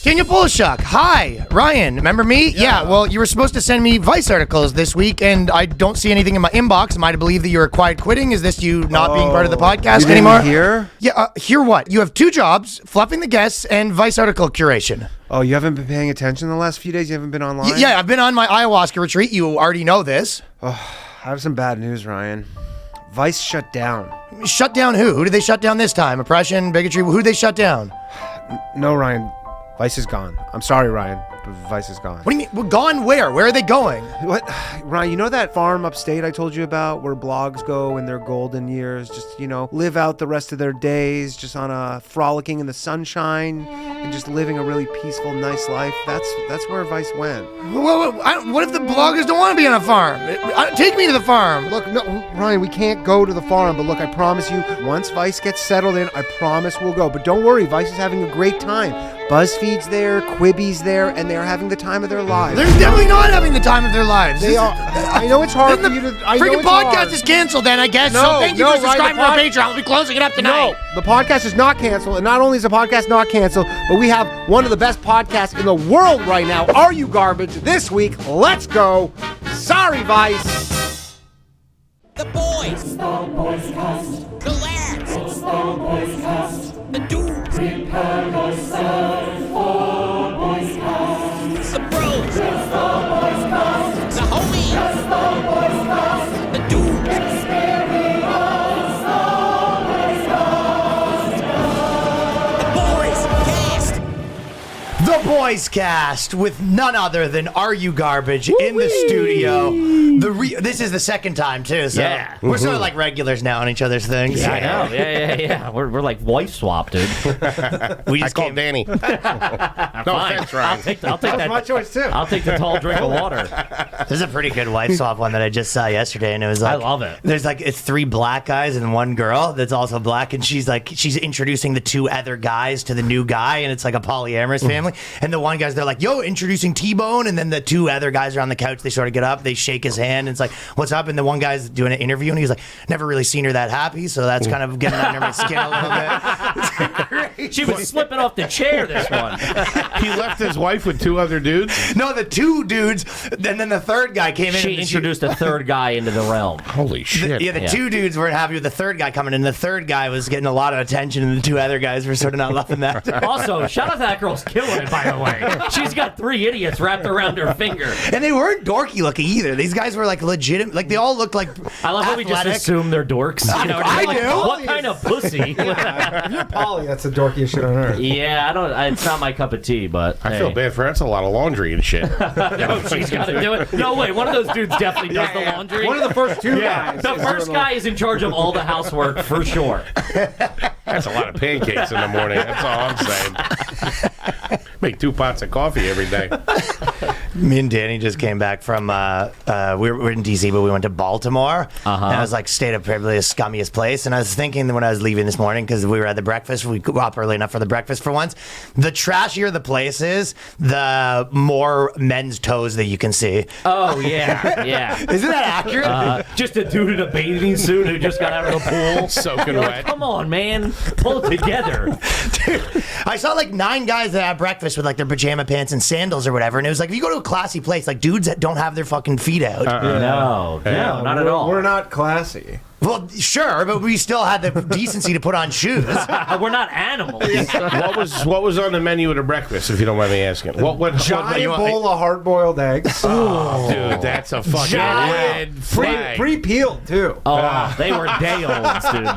King of Bullshuck. Hi, Ryan. Remember me? Yeah. Well, you were supposed to send me Vice articles this week, and I don't see anything in my inbox. Am I to believe that you're quiet quitting? Is this you not being part of the podcast anymore? Hear? Yeah. Hear what? You have 2 jobs: fluffing the guests and Vice article curation. Oh, you haven't been paying attention the last few days? You haven't been online? Yeah, I've been on my ayahuasca retreat. You already know this. Oh, I have some bad news, Ryan. Vice shut down. Shut down who? Who did they shut down this time? Oppression, bigotry? Who did they shut down? No, Ryan. Vice is gone. I'm sorry, Ryan, but Vice is gone. What do you mean? Well, gone where? Where are they going? What? Ryan, you know that farm upstate I told you about where blogs go in their golden years? Just, live out the rest of their days just on a frolicking in the sunshine and just living a really peaceful, nice life. That's where Vice went. What if the bloggers don't want to be on a farm? Take me to the farm. Look, no, Ryan, we can't go to the farm, but look, I promise you, once Vice gets settled in, I promise we'll go. But don't worry, Vice is having a great time. BuzzFeed's there, Quibi's there, and they're having the time of their lives. They're definitely not having the time of their lives. They are. I know it's hard for you to. Freaking podcast is canceled then, I guess. So thank you for subscribing to our Patreon. We'll be closing it up tonight. No, the podcast is not canceled, and not only is the podcast not canceled, but we have one of the best podcasts in the world right now. Are You Garbage? This week, let's go. Sorry, Vice. The boys. It's the BOYSCAST. The lads. It's the BOYSCAST. The dudes. Prepare yourself for BOYSCAST. The bros. It's the BOYSCAST. The homies. It's the BOYSCAST. The dudes. Experience the BOYSCAST. The boys. Cast. The Boys Cast with none other than Are You Garbage in the studio. This is the second time too, so Yeah. we're sort of like regulars now on each other's things. Yeah, I know. Yeah. We're like wife swap, dude. We I just called came. Danny. No offense, Ryan. I'll take that. My choice too. I'll take the tall drink of water. There's a pretty good wife swap one that I just saw yesterday, and it was like I love it. There's like it's 3 black guys and 1 girl that's also black, and she's introducing the 2 other guys to the new guy, and it's like a polyamorous family. And the one guy's they're like, "Yo, introducing T-Bone," and then the 2 other guys are on the couch. They sort of get up, they shake his hand, and it's like, "What's up?" And the one guy's doing an interview, and he's like, "Never really seen her that happy," so that's kind of getting under my skin a little bit. She was slipping off the chair, this one. He left his wife with 2 other dudes? No, the 2 dudes, and then the 3rd guy came in. She introduced a 3rd guy into the realm. Holy shit. The 2 dudes weren't happy with the 3rd guy coming in. The 3rd guy was getting a lot of attention, and the 2 other guys were sort of not loving that. Also, shout out that girl's killing it, by the way. She's got 3 idiots wrapped around her finger. And they weren't dorky looking either. These guys were like legitimate. Like they all looked like I love how we just assume they're dorks. You know, I like, do. What kind of pussy? If you're poly, that's the dorkiest shit on earth. Yeah, I don't. It's not my cup of tea, but I feel bad for her. That's a lot of laundry and shit. No, she's got to do it. No, wait, one of those dudes definitely does the laundry. One of the first 2 guys. The first guy is in charge of all the housework for sure. That's a lot of pancakes in the morning. That's all I'm saying. Make 2 pots of coffee every day. Me and Danny just came back from we were in DC, but we went to Baltimore. And I was like, stayed at probably the scummiest place. And I was thinking that when I was leaving this morning, because we were at the breakfast, we go up early enough for the breakfast for once. The trashier the place is, the more men's toes that you can see. Oh yeah. Isn't that accurate? Just a dude in a bathing suit who just got out of the pool, Soaking You're wet. like, come on, man, pull it together. Dude, I saw like 9 guys that had breakfast with like their pajama pants and sandals or whatever, and it was like if you go to a classy place, like dudes that don't have their fucking feet out. No, not at all. We're not classy. Well, sure, but we still had the decency to put on shoes. We're not animals. What was on the menu at a breakfast, if you don't mind me asking? What Giant bowl of hard-boiled eggs. Oh, dude, that's a fucking red flag. Pre-peeled, too. Oh, they were day olds, dude.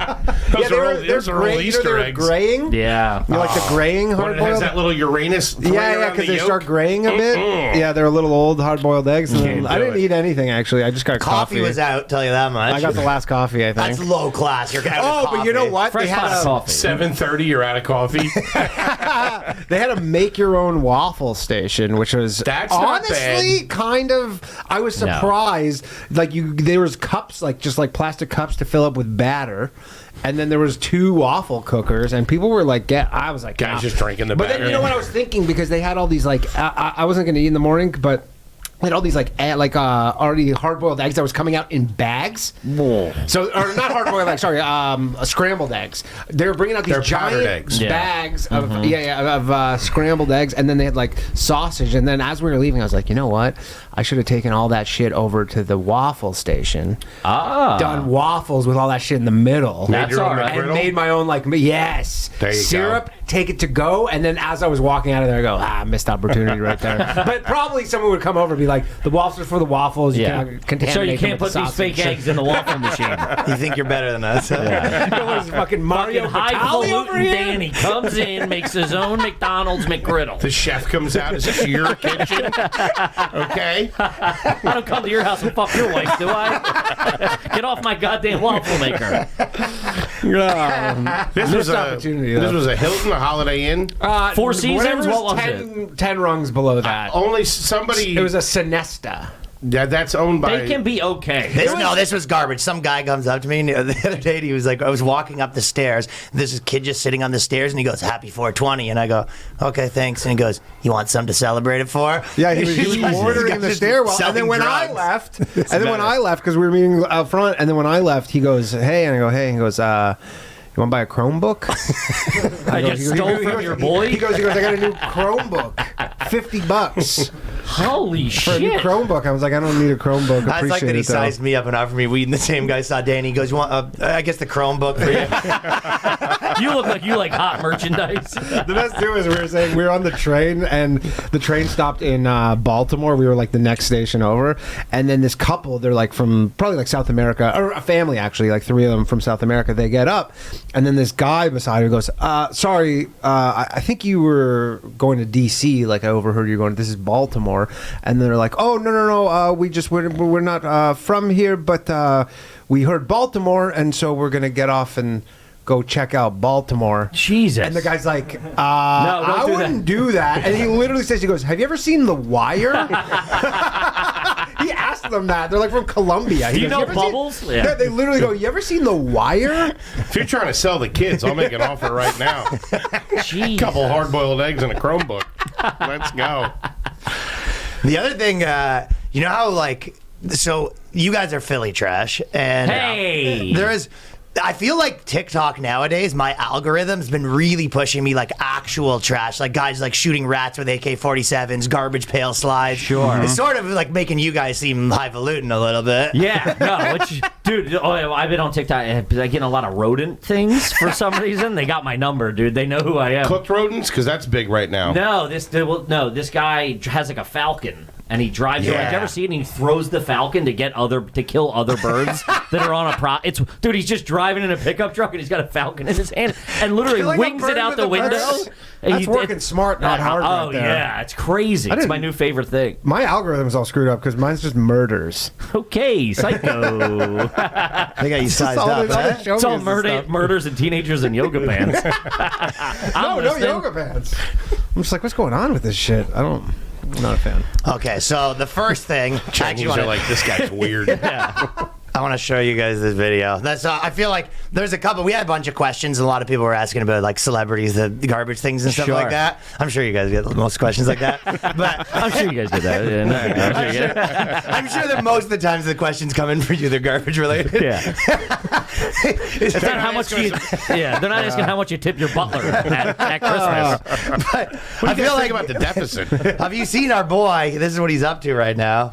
Those are all Easter eggs. Graying. Yeah. You like the graying When it has hard-boiled? that little Uranus thread Yeah, around because the they yolk. start graying a bit. Yeah, they're a little old hard-boiled eggs. And then, Can't I do didn't it. eat anything, actually. I just got Coffee was out, tell you that much. I got the last coffee, I think. That's low class. You're out of But you know coffee. what? Fresh pot of coffee. 7:30, you're out of coffee. They had a make-your-own waffle station, which was That's not honestly kind of. I was surprised. Like there was cups, just like plastic cups to fill up with batter, and then there was 2 waffle cookers, and people were like, I was like, Guys just drinking the But batter. then you know what I was thinking, because they had all these I wasn't going to eat in the morning, but They had all these already hard-boiled eggs that was coming out in bags. Whoa. So, or not hard-boiled eggs, sorry, scrambled eggs. They were bringing out these They're powdered giant eggs. bags of scrambled eggs, and then they had like sausage. And then as we were leaving, I was like, you know what? I should have taken all that shit over to the waffle station. Done waffles with all that shit in the middle. That's your own all right. And made my own There you syrup, go. take it to go, and then as I was walking out of there, I go, missed opportunity right there. But probably someone would come over and be like, the waffles are for the waffles. You cannot contaminate So you them can't with put the these fake sausage. eggs in the waffle machine. You think you're better than us? What is fucking Mario Fucking Batali over highfalutin here? Danny comes in, makes his own McDonald's McGriddle. The chef comes out. Is this your kitchen? Okay. I don't come to your house and fuck your wife, do I? Get off my goddamn waffle maker. This was opportunity, This though. was a Hilton, a Holiday Inn. Four Seasons? Whatever's What was 10 rungs below that. Only somebody. It was a Sinesta. Yeah, that's owned by. They can be okay. This was garbage. Some guy comes up to me and the other day. And he was like, I was walking up the stairs. There's this kid just sitting on the stairs, and he goes, "Happy 420." And I go, "Okay, thanks." And he goes, "You want something to celebrate it for?" Yeah, he was ordering in the stairwell, and then when I left, because we were meeting out front, and then when I left, he goes, "Hey," and I go, "Hey," and he goes, "You want to buy a Chromebook?" I just stole from your boy. He goes, "I got a new Chromebook, $50 Holy for a new shit. Chromebook." I was like, "I don't need a Chromebook." I like that he sized me up and offered me weed, and the same guy saw Danny. He goes, "You want? I guess the Chromebook for you." You look like you like hot merchandise. The best too is we were on the train, and the train stopped in Baltimore. We were like the next station over, and then this couple, they're like from probably like South America, or a family actually, like 3 of them from South America. They get up, and then this guy beside her goes, "Sorry, I think you were going to D.C. Like I overheard you going. This is Baltimore." And they're like, "Oh no, we're not from here, but we heard Baltimore, and so we're gonna get off and go check out Baltimore." Jesus. And the guy's like, don't I do that. wouldn't do that. And he literally says, he goes, "Have you ever seen The Wire?" He asked them that. They're like from Colombia. He Do you goes, know ever seen-" Bubbles? Yeah, they literally go, "You ever seen The Wire?" If you're trying to sell the kids, I'll make an offer right now. Jeez. Couple hard-boiled eggs and a Chromebook. Let's go. The other thing, you know how so you guys are Philly trash, and Hey. there is. I feel like TikTok nowadays, my algorithm's been really pushing me like actual trash, like guys like shooting rats with AK-47s, garbage pail slides. Sure. It's sort of like making you guys seem highfalutin a little bit. Yeah, no, dude, I've been on TikTok and I get a lot of rodent things for some reason. They got my number, dude. They know who I am. Cooked rodents? Because that's big right now. No, this guy has like a falcon. And he drives around. Did you ever see it? And he throws the falcon to kill other birds that are on a dude, he's just driving in a pickup truck and he's got a falcon in his hand and literally Killing a wings it bird out with the a window. bird? And That's working smart, not hard right Oh there. yeah, it's crazy. It's didn't- my new favorite thing. My algorithm's all screwed up because mine's just murders. Okay, psycho. They got you sized all up. they- all huh? they show It's me all is the stuff. murders and teenagers and yoga pants. No yoga pants. I'm just like, what's going on with this shit? I'm not a fan. Okay, so the first thing, Chinese are like, this guy's weird. I want to show you guys this video. That's I feel like there's a couple. We had a bunch of questions, and a lot of people were asking about like celebrities, the garbage things and stuff Sure. like that. I'm sure you guys get most questions like that. But I'm sure you guys did that. Yeah, no, I'm sure you get it. I'm sure that most of the times the questions come in for you, they're garbage related. Yeah. It's not how much you. Yeah, they're not asking how much you tip your butler at Christmas. But What I do you feel guys think like about the deficit? have you seen our boy? This is what he's up to right now.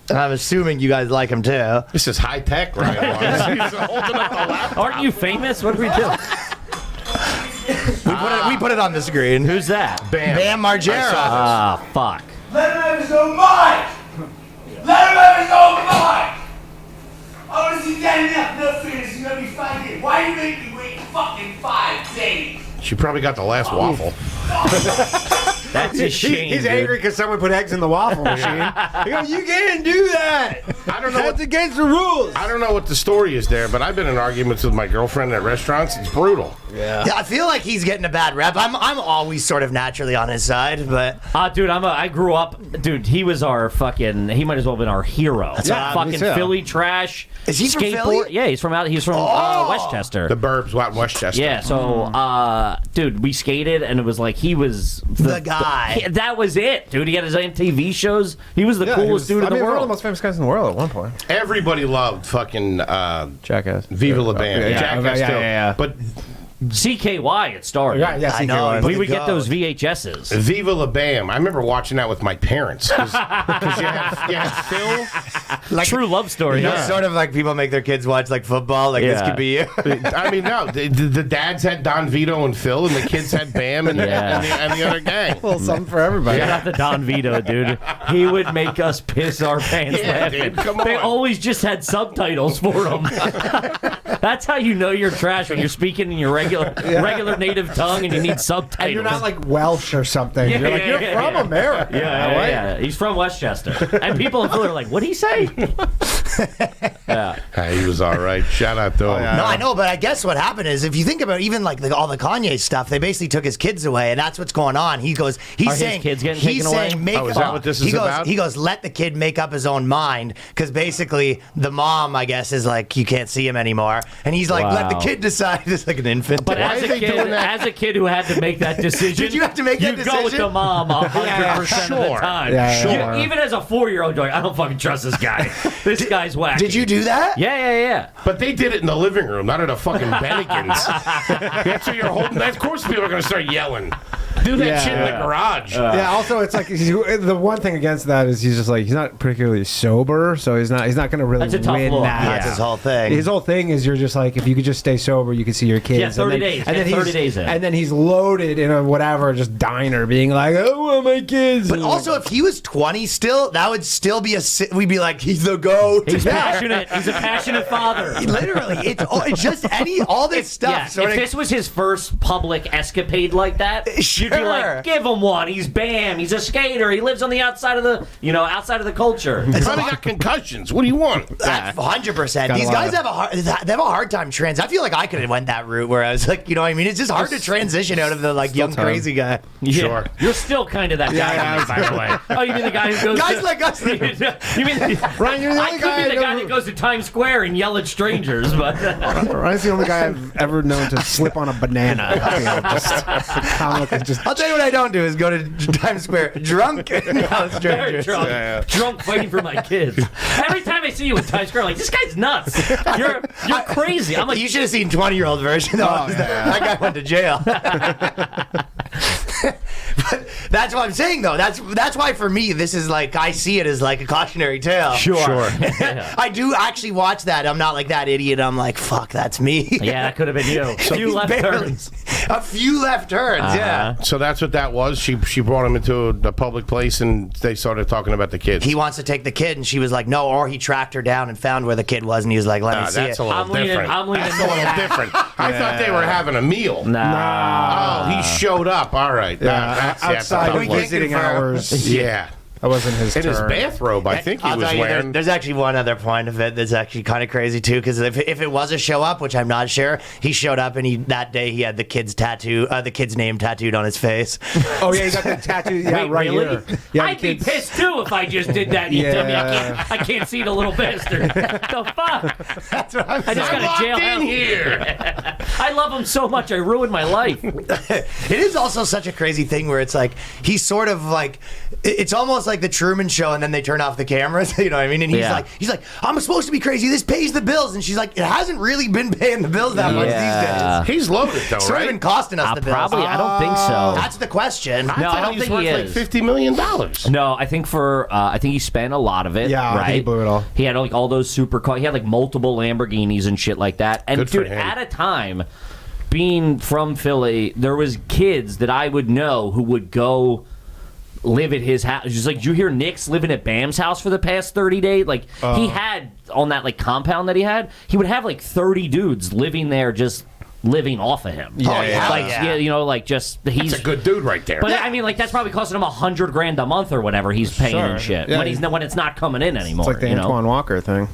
And I'm assuming you guys like him too. This is high tech, Ryan. He's holding up the laptop. Aren't you famous? What do we do? We put it on the screen. Who's that? Bam Margera. Ah, fuck. Let him have his own mind! Let him have his own mind! I want to see Danny up, no fears, he's gonna be fine here. Why you make me wait fucking 5 days? She probably got the last waffle. That's a shame. He's dude. angry because someone put eggs in the waffle machine. He goes, "You can't do that. I don't know That's what, against the rules." I don't know what the story is there, but I've been in arguments with my girlfriend at restaurants. It's brutal. Yeah, I feel like he's getting a bad rep. I'm always sort of naturally on his side, but Dude, I grew up. Dude, he was our fucking. He might as well have been our hero. Yeah, me Fucking too. Philly trash. Is he from skateboard. Philly? Yeah, he's from Oh! Westchester. The Burbs, out in Westchester. Yeah, so dude, we skated, and it was like he was The guy. that was it, dude. He had his MTV shows. He was the coolest dude in the One of the world. most famous guys in the world at one point. Everybody loved fucking Jackass. Viva La Bam. Yeah, Jackass yeah, too. yeah. But CKY it started. Yeah, yeah, I know. We would Go. get those VHSs. Viva La Bam. I remember watching that with my parents. Because you had Phil. True love story. You know, Yeah. sort of like people make their kids watch like football. Like this Yeah. could be you. I mean, no. The dads had Don Vito and Phil, and the kids had Bam and, Yeah. and the other gang. Well, something for everybody. Shout out to Don Vito, dude. He would make us piss our pants Yeah, laughing. dude, come They on. always just had subtitles for them. That's how you know you're trash when you're speaking in your regular native tongue and you need subtitles. And you're not like Welsh or something. Yeah, you're like, yeah, you're yeah, from yeah. America. yeah, right? yeah. He's from Westchester, and people in Philly are like, "What'd he say?" Yeah. He was all right. Shout out to him. No, I know, but I guess what happened is if you think about even like all the Kanye stuff, they basically took his kids away, and that's what's going on. He's Are his saying kids getting he's taken away? saying make Oh, is that what this he is goes, about? He goes, let the kid make up his own mind, because basically the mom, I guess, is like you can't see him anymore, and he's like, let the Wow. kid decide. It's like an infant. But Why as are a they kid, doing that? as a kid who had to make that decision, Did you have to make that you go with decision? the mom 100% of the Sure. time. Yeah, You- sure. even as a 4-year-old, you're like, I don't fucking trust this guy. This guy's whack. Did you do that? Yeah. But they did it in the living room, not at a fucking Bennigan's. That's what you're holding. Of course, people are going to start yelling. Do that Yeah. shit in the garage. Yeah. Also, it's like the one thing against that is he's just like he's not particularly sober, so he's not going to really That's a tough win look. that. That's his whole thing. His whole thing is you're just like if you could just stay sober, you could see your kids. Yeah, 30 and then, days. And Get then 30 he's, days in. And then he's loaded in a whatever, just diner, being like, "I want my kids." But also, if he was 20 still, that would still be we'd be like, he's the GOAT. He's passionate. He's a passionate father. Literally, it's just all this stuff. Yeah, sort if of- this was his first public escapade like that, you'd be Sure. like, give him one. He's Bam. He's a skater. He lives on the outside of the, outside of the culture. He probably got concussions. What do you want? That's 100%. Got a These lot guys of- they have a hard time I feel like I could have went that route where I was like, you know what I mean? It's just hard to transition out of the like young time. crazy guy. Yeah. Sure. You're still kind of that guy, Yeah, to me, by the way. Oh, you mean the guy who goes Guys to, like us. you mean Ryan, you're the I only could be the I guy know- that goes to Times Square and yell at strangers, but Ryan's the only guy I've ever known to slip on a banana. Just I'll tell you what I don't do is go to Times Square drunk and yell at very strangers. drunk fighting for my kids. Every time I see you in Times Square, I'm like, this guy's nuts. You're crazy. I'm like, You should have seen 20-year-old version. That guy went to jail. But that's what I'm saying, though. That's why for me, this is like I see it as like a cautionary tale. sure. I do actually watch that. I'm not like that idiot. I'm like, fuck, that's me. Yeah, that could have been you. A few left turns. A few left turns. Yeah. So that's what that was. She brought him into a public place, and they started talking about the kids. He wants to take the kid, and she was like, no. Or he tracked her down and found where the kid was, and he was like, let me see That's it. a little I'm leaning- different. I'm leaning That's a little more- different. I thought they were having a meal. Nah. Oh, he showed up. All right. That's outside tough of one. visiting confirm. hours. Yeah. That wasn't his In his turn. bathrobe, I think he I'll was tell you, wearing. there's actually one other point of it that's actually kind of crazy too. Because if it was a show up, which I'm not sure, he showed up and that day he had the kid's name tattooed on his face. Oh yeah, he got the tattoo. Yeah, Wait, right really? here. Yeah, I'd be kids- pissed too if I just did that. And you tell me Yeah. I can't see the little bastard. The fuck? That's what I'm I just I'm got a locked jailhouse. in here. I love him so much. I ruined my life. It is also such a crazy thing where it's like he's sort of like it's almost like the Truman Show, and then they turn off the cameras. You know what I mean? And he's like, I'm supposed to be crazy. This pays the bills, and she's like, it hasn't really been paying the bills that much Yeah. these days. He's loaded though, It's not right? even costing us the bills. Probably. I don't think so. That's the question. No, I thought don't he was think he worth is. like $50 million. No, I think I think he spent a lot of it. Yeah, I think right. he blew it all. He had like all those he had like multiple Lamborghinis and shit like that. And Good for dude, him. at a time, being from Philly, there was kids that I would know who would go live at his house. Just like, did you hear Nick's living at Bam's house for the past 30 days? Like he had on that like compound that he would have like 30 dudes living there just living off of him. yeah. Like Yeah. just he's He's a good dude right there. But I mean, like that's probably costing him $100,000 a month or whatever he's paying Sure. and shit Yeah. when it's not coming in anymore. It's like the you know? Antoine Walker thing.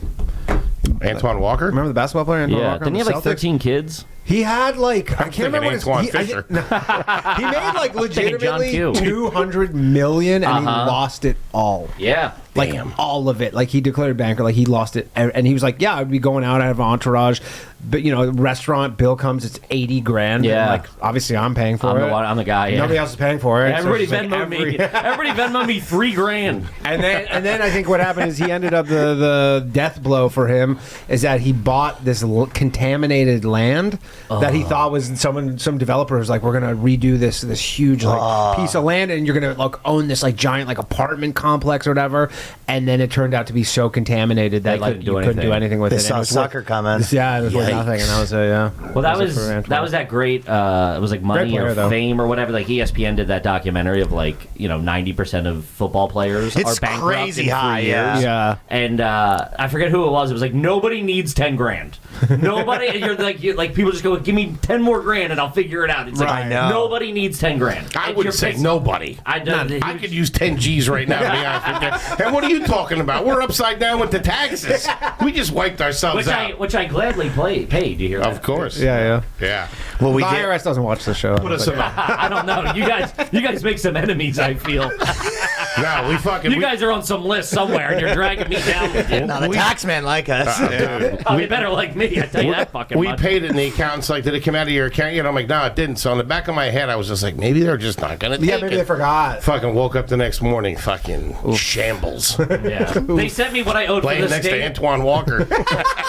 Antoine Walker? Remember the basketball player? Antoine Yeah, Walker didn't he on have like the Celtics? 13 kids? He had like I can't thinking remember what his Antoine he, Fisher. he made like thinking John legitimately Q. 200 million and he Uh-huh. lost it all. Yeah. Like all of it. Like he declared banker, like he lost it. And he was like, yeah, I'd be going out, I have an entourage. But, you know, restaurant bill comes, it's 80 grand. Yeah. And like, obviously I'm paying for it. I'm the guy. Yeah. Nobody else is paying for it. Everybody So it's just Venmo me. Everybody Venmo me $3,000. And then I think what happened is he ended up the death blow for him is that he bought this contaminated land that he thought was some developer was like, we're gonna redo this huge like piece of land and you're gonna like own this like giant like apartment complex or whatever. And then it turned out to be so contaminated that They like couldn't do you couldn't do anything. anything with They it. saw And it was sucker worth- coming. Yeah, it was worth Yikes. nothing, and that was yeah. Well, that it was for Antoine. that great. It was like Money player, or though. Fame or whatever. Like ESPN did that documentary of like 90% of football players It's are bankrupt crazy in 3 high, years. Yeah. And I forget who it was. It was like nobody needs 10 grand. Nobody. you're like people just go give me 10 more grand and I'll figure it out. It's like Right. I know. nobody needs 10 grand. I Like, would you're say pissed- nobody. I don't. I could use 10 G's right now, to be honest with you. And what are you talking about? We're upside down with the taxes. We just wiped ourselves out. which I gladly paid. Do you hear that? Of course. Yeah. Yeah. Well, we The did. IRS doesn't watch the show. Put us in a- I don't know. You guys make some enemies. I feel No, we fucking. you guys are on some list somewhere and you're dragging me down with you. No, the tax man like us. Oh, they better like me. I tell you that fucking we much. paid it in the accountant's like, did it come out of your account? I'm like, no, it didn't. So in the back of my head, I was just like, maybe they're just not going to take Yeah, maybe it. they forgot. Fucking woke up the next morning, fucking shambles. Yeah. They sent me what I owed for Laying the next to state. Antoine Walker.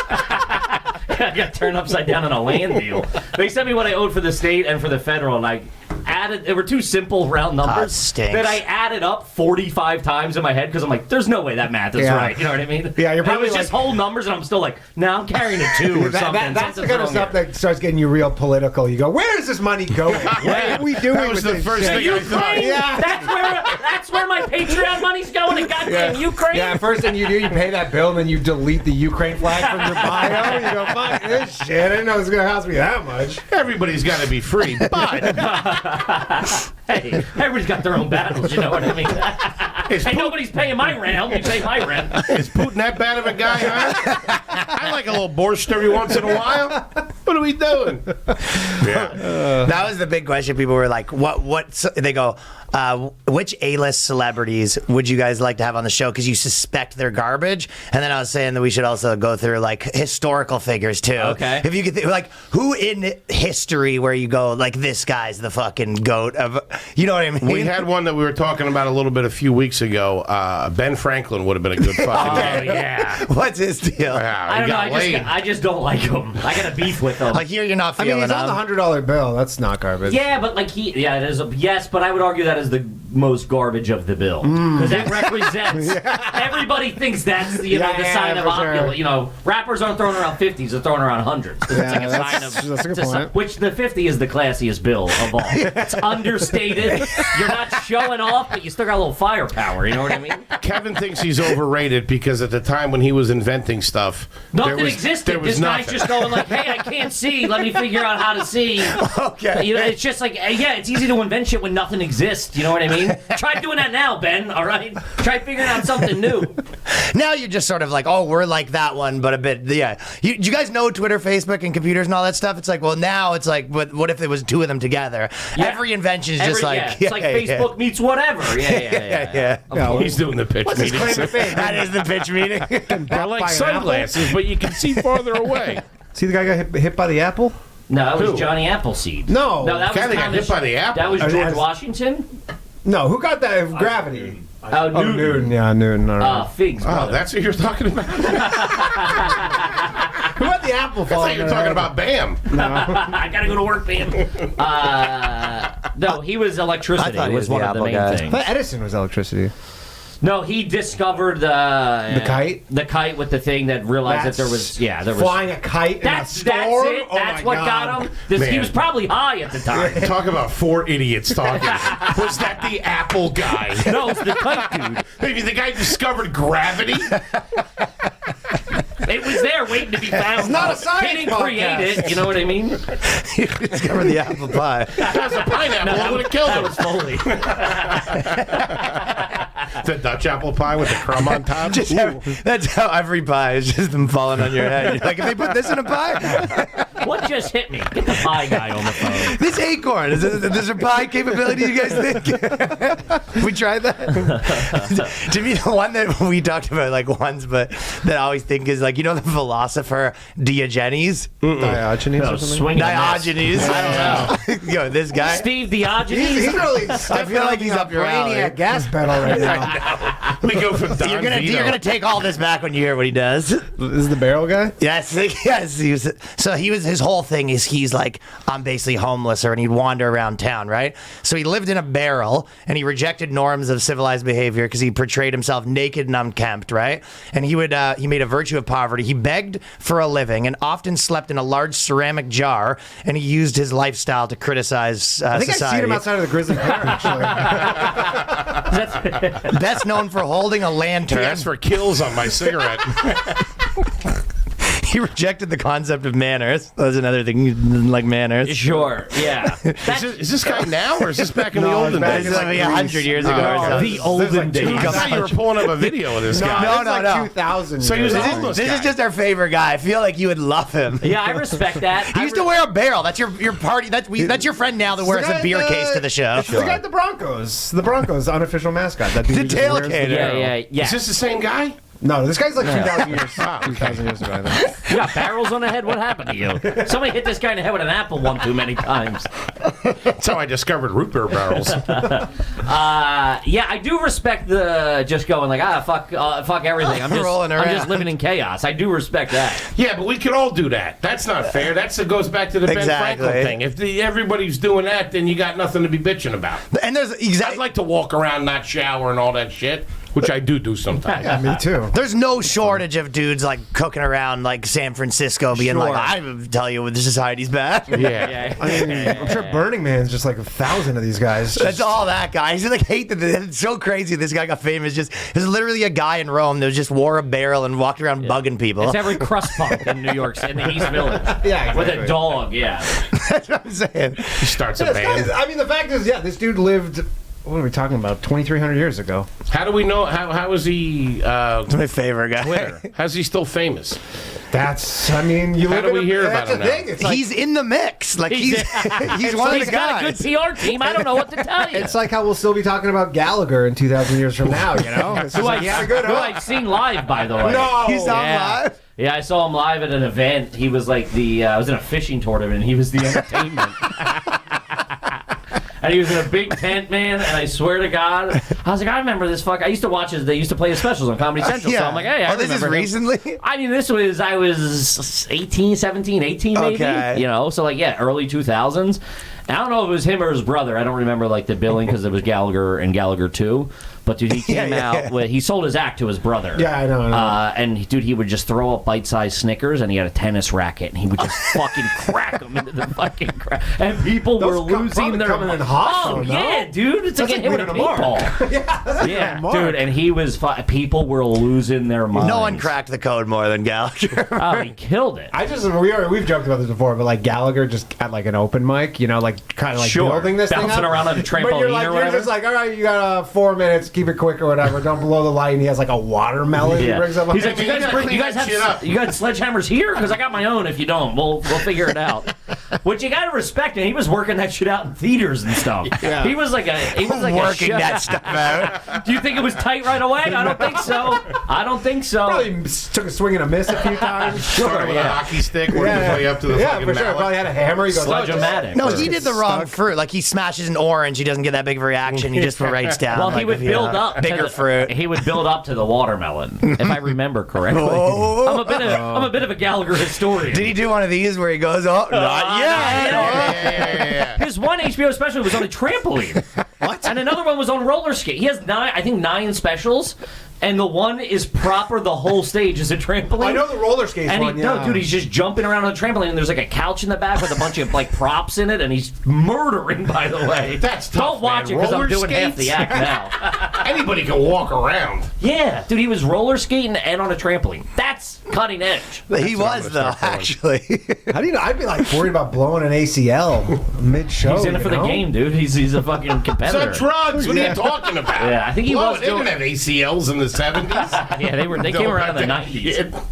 I got turned upside down in a land deal. They sent me what I owed for the state and for the federal, and I added. There were two simple round numbers stinks. that I added up 45 times in my head because I'm like, "There's no way that math is Yeah. right." You know what I mean? Yeah, you're And probably it was just like- whole numbers, and I'm still like, "No, I'm carrying a 2 or something." That's the Something's kind of wrong stuff here. that starts getting you real political. You go, where is this money going? What are we doing That was with the this first shit? thing I thought. Ukraine. Yeah. That's where my Patreon money's going to goddamn Ukraine. Yeah, first thing you do, you pay that bill, and then you delete the Ukraine flag from your bio. You go, fuck this shit. I didn't know it was going to cost me that much. Everybody's got to be free, but Hey, everybody's got their own battles. You know what I mean? Hey, nobody's paying my rent. Help me pay my rent. is Putin that bad of a guy, huh? I like a little borscht every once in a while. What are we doing? Yeah. That was the big question. People were like, "What?" They go, "Which A-list celebrities would you guys like to have on the show?" Because you suspect they're garbage. And then I was saying that we should also go through like historical figures too. Okay. If you could, like, who in history where you go like, this guy's the fucking goat of, you know what I mean? We had one that we were talking about a little bit a few weeks ago. Ben Franklin would have been a good fucking Oh guy. yeah. What's his deal? Wow, I he don't know. got laid. I just don't like him. I got a beef with him. Like, here you're not I mean, feeling he's on the $100 bill. That's not garbage. Yeah, but like it is. Yes, but I would argue that is the most garbage of the bill because that represents. Everybody thinks that's the sign of for sure. opulence. You know, rappers aren't throwing around 50s; they're throwing around 100s. It's like a that's- sign of. that's a good it's a point. which the 50 is the classiest bill of all. It's understated. You're not showing off, but you still got a little firepower. You know what I mean? Kevin thinks he's overrated because at the time when he was inventing stuff, Nothing there was, existed. There was This guy's nothing. just going like, "Hey, I can't see. Let me figure out how to see." Okay. You know, it's just like, yeah, it's easy to invent shit when nothing exists. You know what I mean? Try doing that now, Ben. All right. Try figuring out something new. Now you're just sort of like, oh, we're like that one, but a bit, yeah. You guys know Twitter, Facebook, and computers and all that stuff? It's like, well, now it's like, what if it was two of them together? Yeah. Every invention is just like, it's like Facebook meets whatever. Yeah. Yeah, He's doing the pitch meeting. That is the pitch meeting. I like by an sunglasses, but you can see farther away. See the guy got hit by the apple? No, it was Who? Johnny Appleseed. No. that was Kevin got Thomas- hit by the apple. That was Oh, George that's- Washington. No, who got that? Gravity. Oh, Oh, Newton. Newton. Yeah, Newton. All right. Figs. Oh, brother. that's what you're talking about? Who had the apple I fall? thought you were talking about Bam. I gotta go to work, man. No, he was electricity. I thought he was was one the of the Apple main guy. things. But Edison was electricity. No, he discovered the kite? The kite with the thing that realized that there was flying a kite in a storm. That's it. Oh That's my what God. got him. He Man. was probably high at the time. Talk about four idiots talking. Was that the Apple guy? No, it's the kite dude. Maybe the guy discovered gravity? It was there waiting to be found. It's not a science He didn't create podcast. it. You know what I mean? You discovered the apple pie. That was a pineapple. I would have killed That him. was Foley. The Dutch apple pie with the crumb on top. That's how every pie is just them falling on your head. You're like, if they put this in a pie, What just hit me? Get the pie guy on the phone. this acorn, is there pie capability, you guys think? We tried that? To me, the one that we talked about like once, but that I always think is like, you know the philosopher Diogenes? Diogenes No, or something? swing and a miss. Diogenes. I don't know. Yo, this guy. Steve Diogenes? He's really I feel like he's up your alley. Brainiac gas pedal right now. We go from Don You're Vito. gonna take all this back when you hear what he does. This is the barrel guy? Yes, yes. His whole thing is he's like, I'm basically homeless, and he'd wander around town, right? So he lived in a barrel, and he rejected norms of civilized behavior because he portrayed himself naked and unkempt, right? And he made a virtue of poverty. He begged for a living and often slept in a large ceramic jar, and he used his lifestyle to criticize I think society. I've seen him outside of the Grizzly Bear, actually. Best known for holding a lantern. He asked for kills on my cigarette. He rejected the concept of manners. That was another thing. He didn't like manners. Sure, yeah. Is this guy now, or is this back in the olden back days? in, like, 100 years ago or something. The olden days. I thought you were pulling up a video of this guy. No, That's no. 2000. So he was a years. homeless This guy. is just our favorite guy. I feel like you would love him. Yeah, I respect that. He used to wear a barrel. That's your party. That's your friend now that wears a beer case to the show. It's the guy at the Broncos. The Broncos unofficial mascot. That dude The who just wears tailgater. Yeah. Is this the same guy? No, this guy's like 2,000 years. 2,000 years ago, I think. You got barrels on the head? What happened to you? Somebody hit this guy in the head with an apple one too many times. That's how I discovered root beer barrels. Yeah, I do respect the just going like, fuck everything. I'm Rolling just around. living in chaos. I do respect that. Yeah, but we could all do that. That's not fair. It goes back to the Ben Exactly. Franklin thing. If everybody's doing that, then you got nothing to be bitching about. And there's I'd like to walk around, not shower, and all that shit, which I do sometimes. Yeah, me too. there's no shortage of dudes like cooking around like San Francisco, being like, I would tell you the society's bad. Yeah. I mean, I'm sure Burning Man's just like 1,000 of these guys. That's all that guy. He's like hate that. It's so crazy. This guy got famous. There's literally a guy in Rome that just wore a barrel and walked around bugging people. It's every crust punk in New York City, in the East Village. Yeah, With exactly. a dog, yeah. That's what I'm saying. He starts a This guy is- band. I mean, the fact is, this dude lived. What are we talking about? 2,300 years ago. How do we know? How is he? That's my favorite guy. Twitter. How's he still famous? That's. I mean, you How live do in we a- hear that's about him the thing. now? It's like, He's in the mix. Like he's It's one of he's the got a guys. good PR team. I don't know what to tell you. it's like how we'll still be talking about Gallagher in 2,000 years from now. You know, it's just who, like, he had a good who hook. I've seen live, by the way. No, He's on Yeah. live. Yeah, I saw him live at an event. He was like I was in a fishing tournament, and he was the entertainment. And he was in a big tent, man, and I swear to God, I was like, I remember this fuck. I used to watch they used to play his specials on Comedy Central, so I'm like, hey, I this is remember him. recently. I mean, I was 18, 17, 18 maybe, Okay. you know, so like, yeah, early 2000s. And I don't know if it was him or his brother. I don't remember like the billing because it was Gallagher and Gallagher 2. But dude, he came out with, he sold his act to his brother. Yeah, I know. And he would just throw up bite-sized Snickers, and he had a tennis racket, and he would just fucking crack them into the fucking crack. And people Those were come- losing their coming in hot, Oh though, no? yeah, dude, it's like That's getting hit like with a winning a mark. paintball. Yeah, Yeah, dude, and he was people were losing their minds. No one cracked the code more than Gallagher. Oh, he killed it. We've joked about this before, but like Gallagher just at like an open mic, you know, like kind of like Sure. building this thing Bouncing up. around on a But trampoline you're like, or you're whatever. just like, all right, you got 4 minutes, keep it quick or whatever. Don't blow the light. And he has like a watermelon. He Yeah. brings up. He's like, you gotta clean that shit up. you got sledgehammers here? Because I got my own. If you don't, we'll figure it out. Which you got to respect. And he was working that shit out in theaters and stuff. Yeah. He was like Working a that stuff out. Do you think it was tight right away? I don't think so. I don't think so. Probably took a swing and a miss a few times. Started with a hockey stick, working his way up to the yeah, fucking for sure. mallet. Probably had a hammer. He goes, Sledge-o-matic. No, Or- he did the wrong fruit. Like he smashes an orange, he doesn't get that big of a reaction. He just writes down. Well, like, he would if build up bigger to the, fruit. He would build up to the watermelon, if I remember correctly. Oh. I'm a bit of a Gallagher historian. Did he do one of these where he goes, "Oh, not yet"? Yeah. His one HBO special was on a trampoline. What? And another one was on roller skate. He has 9 specials, and the one is proper. The whole stage is a trampoline. I know the roller skates And one. no, dude, he's just jumping around on a trampoline, and there's like a couch in the back with a bunch of like props in it, and he's murdering. By the way, That's don't tough, watch man. it because I'm Roller doing half skates? the act now. Anybody can walk around. Yeah, dude, he was roller skating and on a trampoline. That's cutting edge. He was, though, actually. How do you know? I'd be like worried about blowing an ACL mid-show. He's in it for the game, dude. He's a fucking competitor. It's on drugs. What are you talking about? Yeah, I think he was They didn't have ACLs in the 70s. Yeah, they came around in the 90s.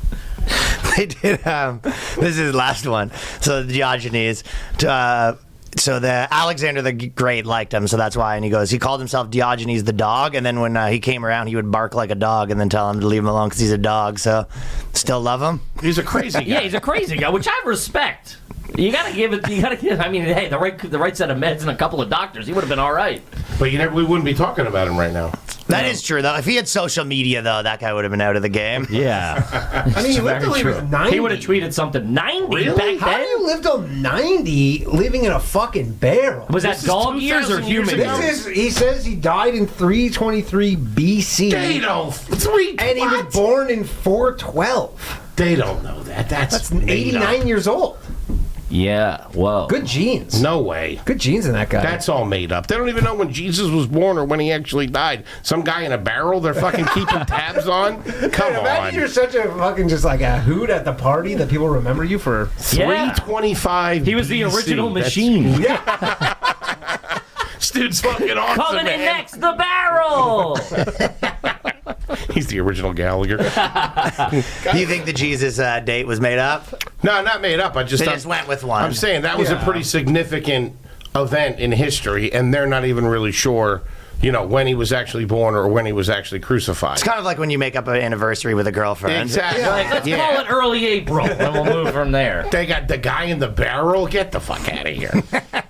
They did. This is his last one. So the Diogenes. So the Alexander the Great liked him, so that's why. And he called himself Diogenes the dog. And then when he came around, he would bark like a dog, and then tell him to leave him alone because he's a dog. So still love him. He's a crazy guy. Yeah, he's a crazy guy, which I respect. You gotta give it. I mean, hey, the right set of meds and a couple of doctors, he would have been all right. But we wouldn't be talking about him right now. That is true, though. If he had social media, though, that guy would have been out of the game. Yeah, I mean, he lived till he was 90. he would have tweeted something 90 Really? back How do then. you live till 90 living in a fucking barrel? Was that This is dog years or 2,000 years human ago. years? He says he died in 323 BC. They don't. Three. And he was what? born in 412. They don't know that. That's made 89 up. years old. Yeah, whoa. Good genes. No way. Good genes in that guy. That's all made up. They don't even know when Jesus was born or when he actually died. Some guy in a barrel they're fucking keeping tabs on? Come Imagine you're on. such a fucking just like a hoot at the party that people remember you for. Yeah. 325 He was the BC. original That's- machine. This dude's fucking awesome, Coming in man. next, the barrel. He's the original Gallagher. Do you think the Jesus date was made up? No, not made up. They just went with one. I'm saying that was a pretty significant event in history, and they're not even really sure, when he was actually born or when he was actually crucified. It's kind of like when you make up an anniversary with a girlfriend. Exactly. Like, let's call it early April, and we'll move from there. They got the guy in the barrel. Get the fuck out of here.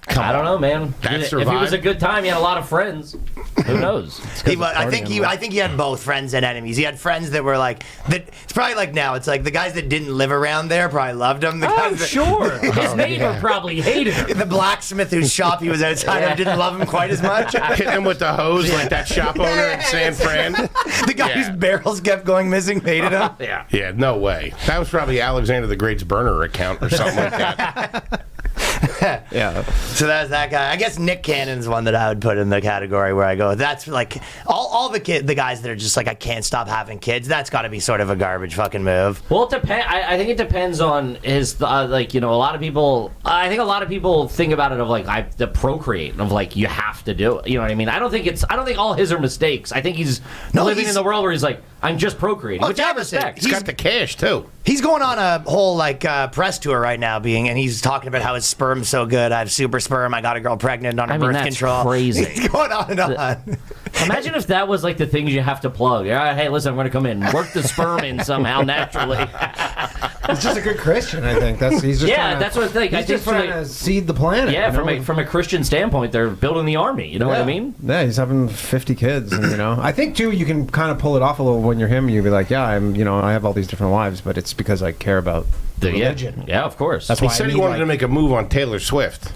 I don't know, man. That If he was survived. a good time, he had a lot of friends. Who knows? I think he had both friends and enemies. He had friends that were like that. It's probably like now. It's like the guys that didn't live around there probably loved him. The Oh, guys that, sure. His neighbor probably hated him. The blacksmith whose shop he was outside of didn't love him quite as much. Hit him with the hose like that shop owner in San Fran. The guy Yeah. whose barrels kept going missing hated him. Yeah. Yeah, no way. That was probably Alexander the Great's burner account or something like that. Yeah. So that's that guy. I guess Nick Cannon's one that I would put in the category where I go. That's like all the guys that are just like I can't stop having kids. That's got to be sort of a garbage fucking move. Well, it depends. I think it depends on his a lot of people. I think a lot of people think about it of like the procreate of like you have to do it. You know what I mean? I don't think all his are mistakes. I think he's living in the world where he's like I'm just procreating, which I respect. He's got the cash too. He's going on a whole like press tour right now, and he's talking about how his sperm's so good. I have super sperm. I got a girl pregnant on her birth that's control. crazy. He's going on and on. Imagine if that was like the things you have to plug. All right, hey, listen, I'm going to come in, work the sperm in somehow naturally. He's just a good Christian, I think. He's just Yeah, that's what I think. He's just trying to seed the planet. Yeah, you know? from a Christian standpoint, they're building the army. You know what I mean? Yeah, he's having 50 kids, and I think too you can kind of pull it off a little when you're him. You'd be like, yeah, I have all these different wives, but it's because I care about the religion. Yeah, of course. That's He why said I he need, wanted to make a move on Taylor Swift.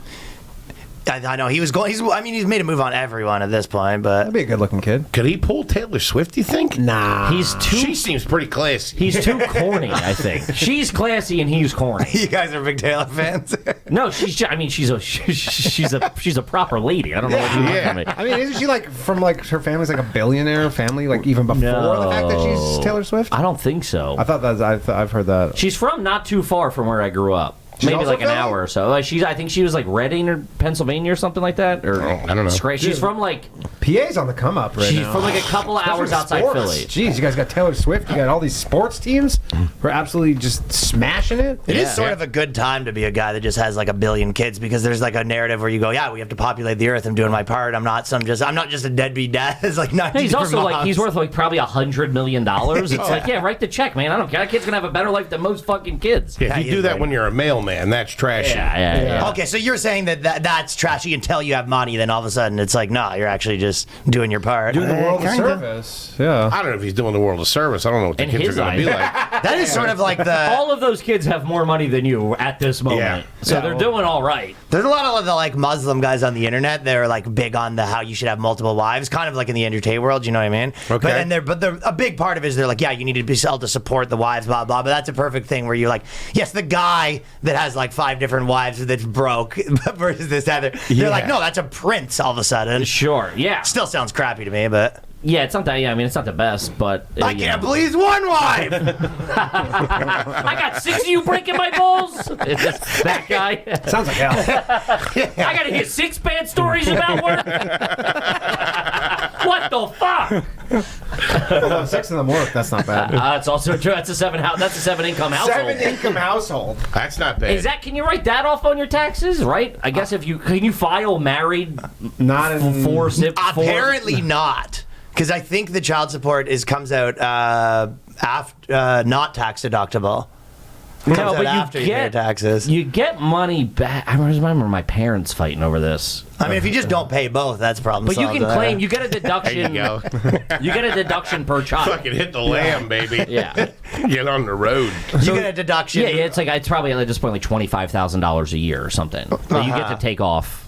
I know he was going. He's made a move on everyone at this point, but That'd be a good-looking kid. Could he pull Taylor Swift, you think? Nah. She seems pretty classy. He's too corny, I think. She's classy and he's corny. you guys are big Taylor fans. No, she's a proper lady. I don't know what you want from me. I mean, isn't she like from like her family's like a billionaire family, like even before the fact that she's Taylor Swift? I don't think so. I thought I've heard that. She's from not too far from where I grew up. She's Maybe also like an Philly? hour or so. I think she was like Reading or Pennsylvania or something like that. Or I don't know. She's from like PA's on the come up right she's now. from like a couple hours outside Sports. Philly. Jeez, you guys got Taylor Swift. You got all these sports teams who are absolutely just smashing it. It is sort of a good time to be a guy that just has like a billion kids because there's like a narrative where you go, yeah, we have to populate the earth. I'm doing my part. I'm not just a deadbeat dad. It's like 90 He's also different like he's moms. worth like probably $100 million. It's like write the check, man. I don't care. That kid's gonna have a better life than most fucking kids. Yeah, if you is do that right. when you're a mailman, that's trashy. Yeah. Okay, so you're saying that's trashy until you have money, then all of a sudden it's like, no, you're actually just doing your part. Doing the world a Kinda. service. Yeah. I don't know if he's doing the world a service. I don't know what the In kids are his going to be eyes. like. That is sort of like the. All of those kids have more money than you at this moment. Yeah. So they're doing all right. There's a lot of the like Muslim guys on the internet that are like big on the how you should have multiple wives, kind of like in the Andrew Tate world. You know what I mean? Okay. But a big part of it is they're like, yeah, you need to be able to support the wives, blah blah. But that's a perfect thing where you're like, yes, the guy that that has like 5 different wives that's broke versus this other. They're like, no, that's a prince all of a sudden. Sure, yeah. Still sounds crappy to me, but. Yeah, it's not that. Yeah, I mean, it's not the best, but I can't please one wife. I got 6 of you breaking my balls. It's that guy. Sounds like hell. I gotta hear 6 bad stories about work. What the fuck? Although 6 of them work. That's not bad. That's also true. That's a 7 income household. 7-income household. That's not bad. Is that? Can you write that off on your taxes? Right? I guess if you can you file married. Not in 4 Apparently not. Because I think the child support comes out after not tax deductible. Comes No, out but after you you pay your get taxes. You get money back. I remember my parents fighting over this. I mean, if you just don't pay both, that's a problem. But you solved can there. claim you get a deduction. There you go. You get a deduction per child. Fucking hit the lamb, baby. Yeah. Get on the road. You get a deduction. Yeah, it's like it's probably at this point like $25,000 a year or something that you get to take off.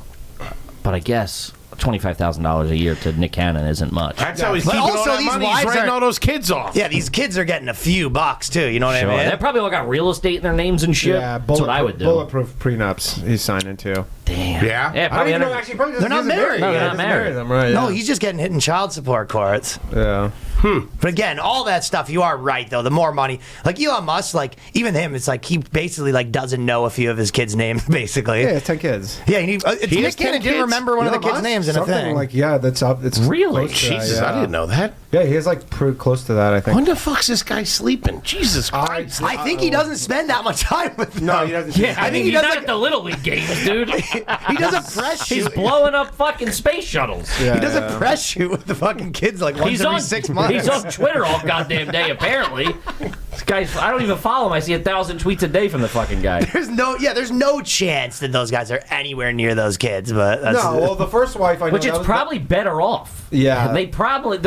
But I guess $25,000 a year to Nick Cannon isn't much. That's how he's But keeping also all that these money. He's wives writing are- all those kids off. Yeah, these kids are getting a few bucks too. You know what Sure. I mean? They probably all got real estate in their names and shit. Yeah, That's what I would do. Bulletproof prenups he's signing to. Damn. Yeah? Yeah, I probably. don't even know, actually, probably They're not married. No, they're Yeah, not doesn't married. them, right? No, Yeah. he's just getting hit in child support courts. Yeah. But again, all that stuff, you are right though. The more money, like Elon Musk, like even him, it's like he basically like doesn't know a few of his kids' names, basically. Yeah, 10 kids. Yeah, Nick has 10 Cannon didn't kids? remember one of the Elon kids' Musk? names in a Something thing. like, yeah, that's up. It's Really? close to that, Jesus, yeah. I didn't know that. Yeah, he is like pretty close to that, I think. When the fuck's this guy sleeping? Jesus Christ. I think he doesn't spend that much time with them. No, he doesn't. Yeah, I think he he's does not like- at the Little League games, dude. He does a press He's shoot. blowing up fucking space shuttles. Yeah, He does yeah. a press shoot with the fucking kids like once He's every on 6 months. He's on Twitter all goddamn day, apparently. This guy's, I don't even follow him. I see 1,000 tweets a day from the fucking guy. There's no chance that those guys are anywhere near those kids. But that's, No, well, the first wife I know. Which that it's was- probably better off. Yeah. They probably,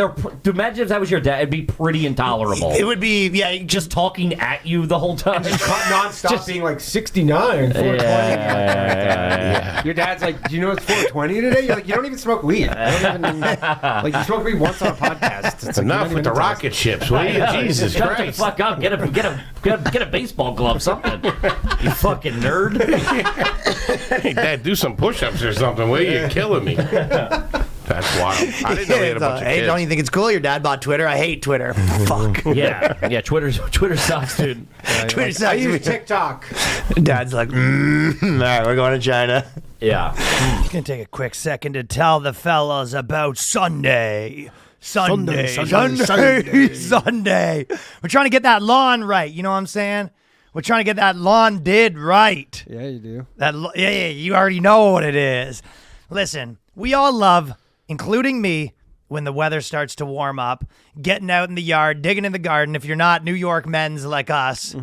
imagine if that was your dad, it'd be pretty intolerable. it would be Just talking at you the whole time. non-stop Just- being like 69, 420. Yeah. Your dad's like, do you know it's 420 today? You're like, you don't even smoke weed. I don't even, like, you smoke weed once on a podcast. It's like, Enough with the rocket ships, will you? Jesus Shut the Christ. fuck up. Get a baseball glove, something. You fucking nerd. Hey, Dad, do some push-ups or something, will you? You're killing me. That's wild. I didn't know he had a bunch of Hey, kids. don't you think it's cool? Your dad bought Twitter. I hate Twitter. Fuck. Yeah. Twitter sucks, dude. Twitter I sucks. use TikTok. Dad's like, all right, we're going to China. Yeah. Gonna take a quick second to tell the fellas about Sunday. Sunday. We're trying to get that lawn right. You know what I'm saying? We're trying to get that lawn did right. Yeah, you do. Yeah, you already know what it is. Listen, we all love, including me, when the weather starts to warm up, getting out in the yard, digging in the garden. If you're not New York men's like us.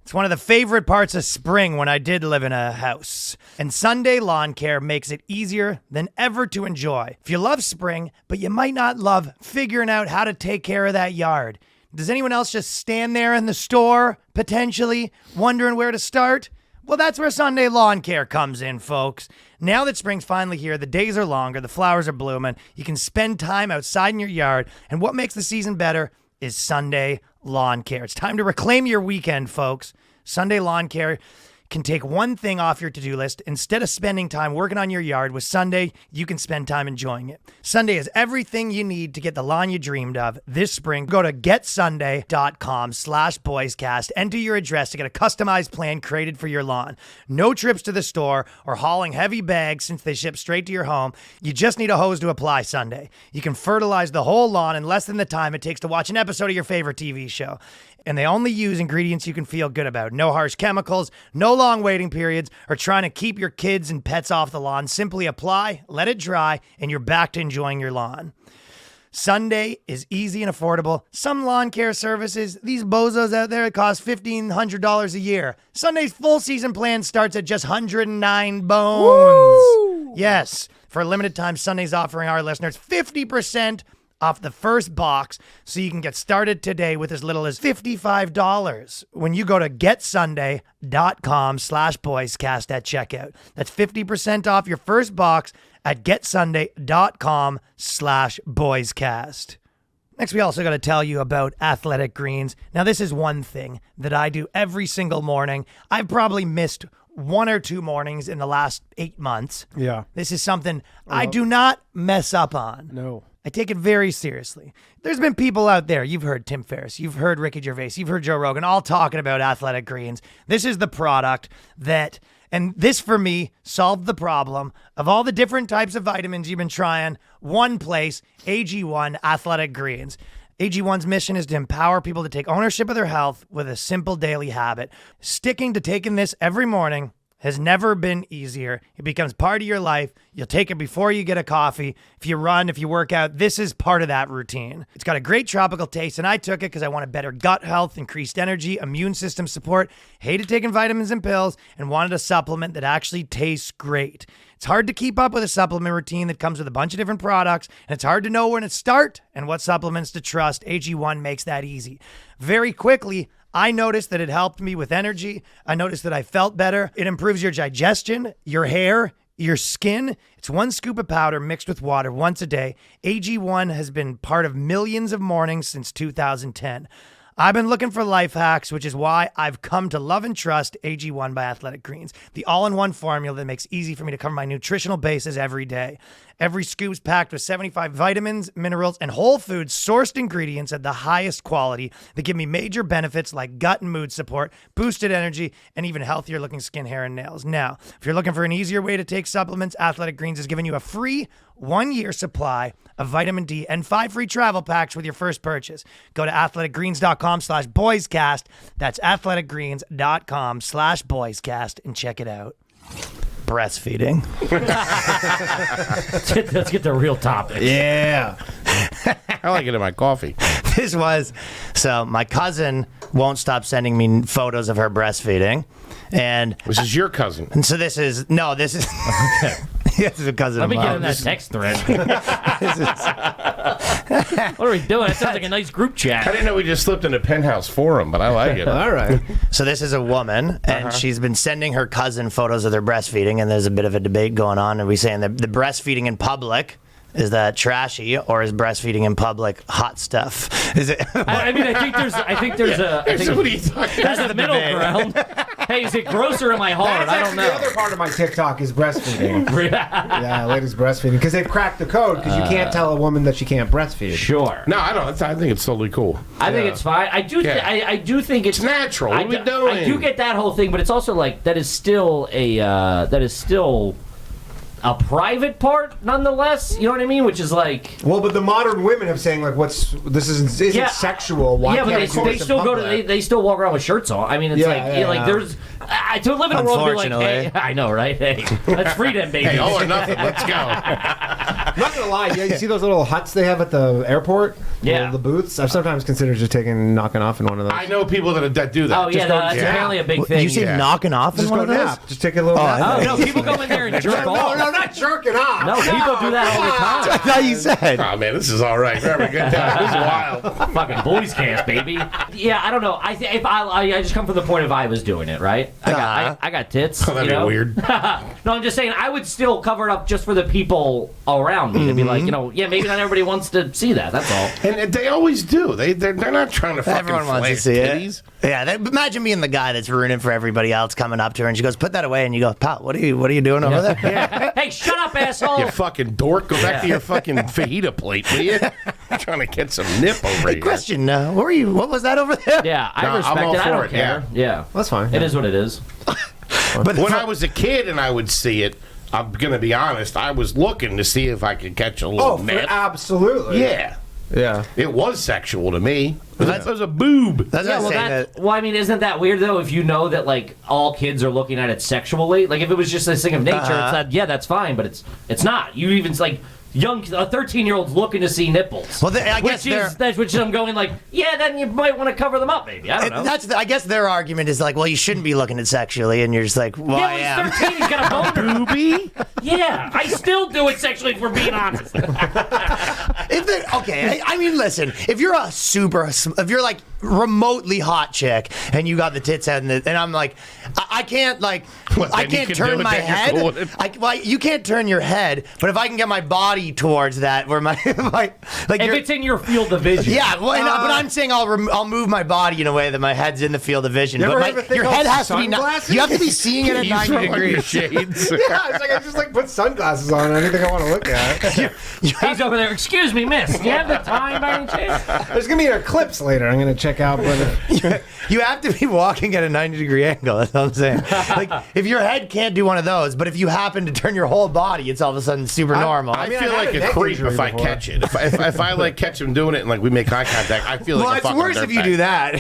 It's one of the favorite parts of spring when I did live in a house. And Sunday Lawn Care makes it easier than ever to enjoy. If you love spring, but you might not love figuring out how to take care of that yard. Does anyone else just stand there in the store, potentially, wondering where to start? Well, that's where Sunday Lawn Care comes in, folks. Now that spring's finally here, the days are longer, the flowers are blooming, you can spend time outside in your yard, and what makes the season better is Sunday Lawn Care. It's time to reclaim your weekend, folks. Sunday Lawn Care can take one thing off your to-do list. Instead of spending time working on your yard, with Sunday, you can spend time enjoying it. Sunday is everything you need to get the lawn you dreamed of this spring. Go to getsunday.com/boyscast. Enter your address to get a customized plan created for your lawn. No trips to the store or hauling heavy bags since they ship straight to your home. You just need a hose to apply Sunday. You can fertilize the whole lawn in less than the time it takes to watch an episode of your favorite TV show. And they only use ingredients you can feel good about. No harsh chemicals, no long waiting periods, or trying to keep your kids and pets off the lawn. Simply apply, let it dry, and you're back to enjoying your lawn. Sunday is easy and affordable. Some lawn care services, these bozos out there, cost $1,500 a year. Sunday's full season plan starts at just 109 bones. Woo! Yes, for a limited time, Sunday's offering our listeners 50% off the first box, so you can get started today with as little as $55 when you go to getsunday.com/boyscast at checkout. That's 50% off your first box at getsunday.com/boyscast. Next, we also got to tell you about Athletic Greens. Now, this is one thing that I do every single morning. I've probably missed 1 or 2 mornings in the last 8 months. Yeah. This is something I do not mess up on. No. I take it very seriously. There's been people out there, you've heard Tim Ferriss, you've heard Ricky Gervais, you've heard Joe Rogan, all talking about Athletic Greens. This is the product that, and this for me solved the problem of all the different types of vitamins you've been trying. One place, AG1 Athletic Greens. AG1's mission is to empower people to take ownership of their health with a simple daily habit. Sticking to taking this every morning has never been easier. It becomes part of your life. You'll take it before you get a coffee. If you run, if you work out, this is part of that routine. It's got a great tropical taste, and I took it because I wanted better gut health, increased energy, immune system support, hated taking vitamins and pills, and wanted a supplement that actually tastes great. It's hard to keep up with a supplement routine that comes with a bunch of different products, and it's hard to know when to start and what supplements to trust. AG1 makes that easy. Very quickly, I noticed that it helped me with energy. I noticed that I felt better. It improves your digestion, your hair, your skin. It's 1 scoop of powder mixed with water once a day. AG1 has been part of millions of mornings since 2010. I've been looking for life hacks, which is why I've come to love and trust AG1 by Athletic Greens, the all-in-one formula that makes it easy for me to cover my nutritional bases every day. Every scoop's packed with 75 vitamins, minerals, and whole foods sourced ingredients at the highest quality that give me major benefits like gut and mood support, boosted energy, and even healthier looking skin, hair, and nails. Now, if you're looking for an easier way to take supplements, Athletic Greens is giving you a free 1-year supply of vitamin D and 5 free travel packs with your first purchase. Go to athleticgreens.com/boyscast. That's athleticgreens.com/boyscast and check it out. Breastfeeding. Let's get the real topic. Yeah. I like it in my coffee. This was, so my cousin won't stop sending me photos of her breastfeeding. And This is your cousin. so this is, no, this is, this is a cousin Let of me mine. get in that text thread. What are we doing? That sounds like a nice group I chat. didn't know we just slipped into Penthouse Forum, but I like it. All right. So this is a woman, and she's been sending her cousin photos of their breastfeeding, and there's a bit of a debate going on. Are we saying that the breastfeeding in public, is that trashy, or is breastfeeding in public hot stuff? Is it? I mean, I think there's What are you talking there's about? a middle ground. Hey, is it gross or am I hard? I don't The know. other part of my TikTok is breastfeeding. Yeah, ladies breastfeeding because they've cracked the code because you can't tell a woman that she can't breastfeed. Sure. No, I don't. I think it's totally cool. I think it's fine. I do. Yeah. I do think it's natural. What are we I doing? do get that whole thing, but it's also like that is still a private part, nonetheless. You know what I mean? Which is like. Well, but the modern women have saying like, "This isn't sexual." Why yeah, but can't they I call this still in go to public? they still walk around with shirts on. I mean, it's like there's to live in a world and be like, hey, I know, right? Hey, let's free them, baby. Hey, all or nothing. Let's go. I'm not gonna lie. Yeah, you see those little huts they have at the airport? Yeah. The booths. I've sometimes considered just knocking off in one of those. I know people that do that. Oh yeah, that's apparently a big thing. You say knocking off in Just one go of those? nap. Just take a little nap. Oh, no, people go in there and jerk off. No, not jerking off. No, people do that all the time. I thought you said. Oh man, this is all right. We're having a good time. This is wild. Fucking BOYSCAST, baby. Yeah, I don't know. I just come from the point of I was doing it, right? I got tits. Oh, that'd you know? be weird. No, I'm just saying I would still cover it up just for the people around me to be like, yeah, maybe not everybody wants to see that. That's all. And they always do. They're not trying to fucking Everyone wants to flash see titties. it. Yeah, imagine being the guy that's ruining for everybody else coming up to her, and she goes, "Put that away," and you go, "Pal, what are you doing over there?" Yeah. Hey, shut up, asshole. You fucking dork. Go back to your fucking fajita plate, will you? I'm trying to get some nip over Hey, here. question: what was that over there? Yeah, I No, respect I'm all it. I for don't it, care. Yeah. That's fine. It is what it is. But When I was a kid and I would see it, I'm gonna be honest, I was looking to see if I could catch a little nip. Absolutely. Yeah. Yeah. It was sexual to me. That was a boob. that's Yeah, not well, saying that. I mean, isn't that weird though? If you know that like all kids are looking at it sexually, like if it was just this thing of nature, it's not. Yeah, that's fine, but it's not. You even like a 13-year-old's looking to see nipples. Well, I guess which I'm going like, yeah, then you might want to cover them up, maybe. I don't know. I guess their argument is like, well, you shouldn't be looking at sexually, and you're just like, well, I yeah, am. he's 13. He's got a boner. Booby? Yeah, I still do it sexually. If we're being honest. I mean, listen, if you're like remotely hot chick, and you got the tits out, and I'm like, I can't like, What, I then you can't can turn do it, my then you're head. cool with it? Well, you can't turn your head, but if I can get my body towards that, where my like If you're- it's in your field of vision. yeah, well, but I'm saying I'll move my body in a way that my head's in the field of vision. You But ever have a thing your called head has to be. sunglasses? You have to be seeing it at You 90 throw on your degrees. shades. Yeah, it's like I just like put sunglasses on anything I want to look at. He's over there. Excuse me, miss. Do you have the time by any chance? There's gonna be an eclipse later. I'm gonna check out. But You have to be walking at a 90-degree angle. That's what I'm saying. Like, if your head can't do one of those, but if you happen to turn your whole body, it's all of a sudden super normal. I mean, feel I had like a a neck creep injury if I before. catch it. If I like catch him doing it and like we make eye contact, I feel well, like a it's fucking worse if you dirtbag. do that.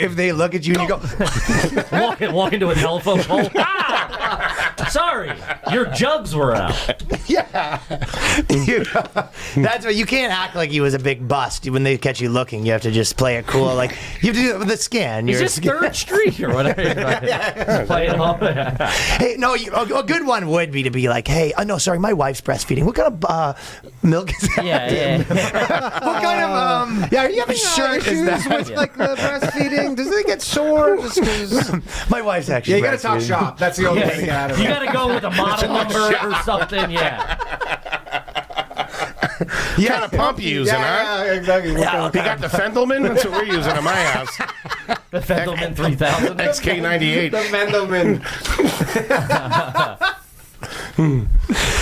If they look at you and you go, Walk into a telephone pole. Ah! Sorry, your jugs were out. that's what you can't act like you was a big bust when they catch you looking. You have to just play it cool. Like you have to do it with the skin. Is You're- this Third Street or whatever? Play it off. Hey, no, a good one would be to be like, hey, no, sorry, my wife's breastfeeding. What kind of milk is that? Yeah. What kind of yeah, are you having shirt is issues that? with like the breastfeeding? Does it get sore? Just 'cause- My wife's actually. Yeah, you gotta talk breastfeeding. shop. That's the only way to get out of You it. gotta go with a model number or something. Yeah. What kind of pump you using, huh? Yeah, exactly. You got the Fendelman? That's what we're using in my house. The Fendelman 3000. XK98. The Mendelman.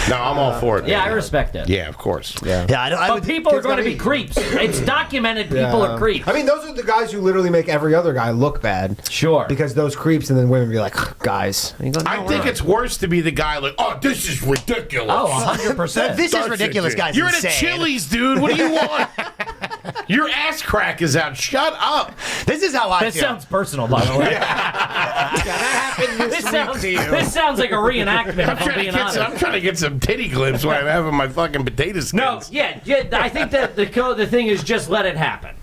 No, I'm all for it. Yeah, I man. respect it. Yeah, of course. Yeah. Yeah, I But would, people are Kids going to gotta be eat. creeps. It's documented people are creeps. I mean, those are the guys who literally make every other guy look bad. Sure. Because those creeps, and then women be like, guys. And you go, no, I we're think not. it's worse to be the guy like, oh, this is ridiculous. Oh, 100%. This is That's ridiculous, it, guys. You're insane. at a Chili's, dude. What do you want? Your ass crack is out. Shut up. This is how I This feel. sounds personal, by the way. This sounds like a reenactment, if I'm being honest. I'm trying to get some titty glimpse when I'm having my fucking potato skins. No, yeah, I think that the thing is just let it happen.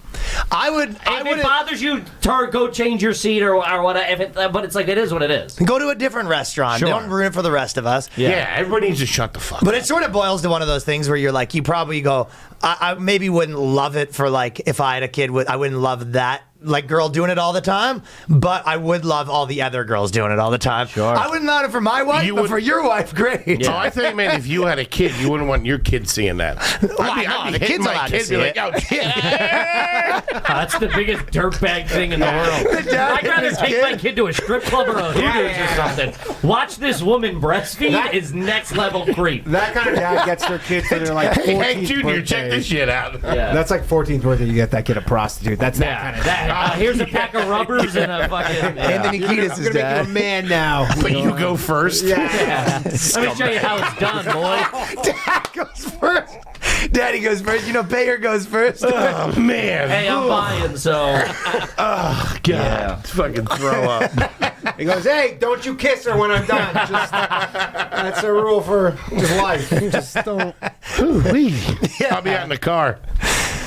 I would If it bothers you, go change your seat or whatever. But it's like, it is what it is. go to a different restaurant. Sure. Don't ruin it for the rest of us. Yeah, everybody needs to shut the fuck But up. it sort of boils to one of those things where you're like, you probably go, I maybe wouldn't love it for like, if I had a kid, I wouldn't love that like girl doing it all the time, but I would love all the other girls doing it all the time. Sure. I wouldn't love it for my wife, You but would- for your wife, great. So I think, man, if you had a kid, you wouldn't want your kid seeing that. Why not? The hitting kid's my allowed to kid, see be like, it. yo, kid. That's the biggest dirtbag thing in the world. I'd rather take my kid to a strip club or a Hooters or something. Watch this woman breastfeed is next level creep. That kind of dad gets their kid for their like 14th Hey, Hank Jr., birthday. check this shit out. Yeah. That's like 14th birthday. You get that kid a prostitute. That's that kind of dad. Here's a pack of rubbers and a fucking. Anthony Kiedis I'm is gonna make dad. you a man now. But you go first. Let me show you how it's done, boy. Dad goes first. Daddy goes first. You know, Payer goes first. Oh, man. Hey, I'm buying, so. God. Fucking throw up. He goes, hey, don't you kiss her when I'm done. Just, that's a rule for just life. Just don't. I'll be out in the car.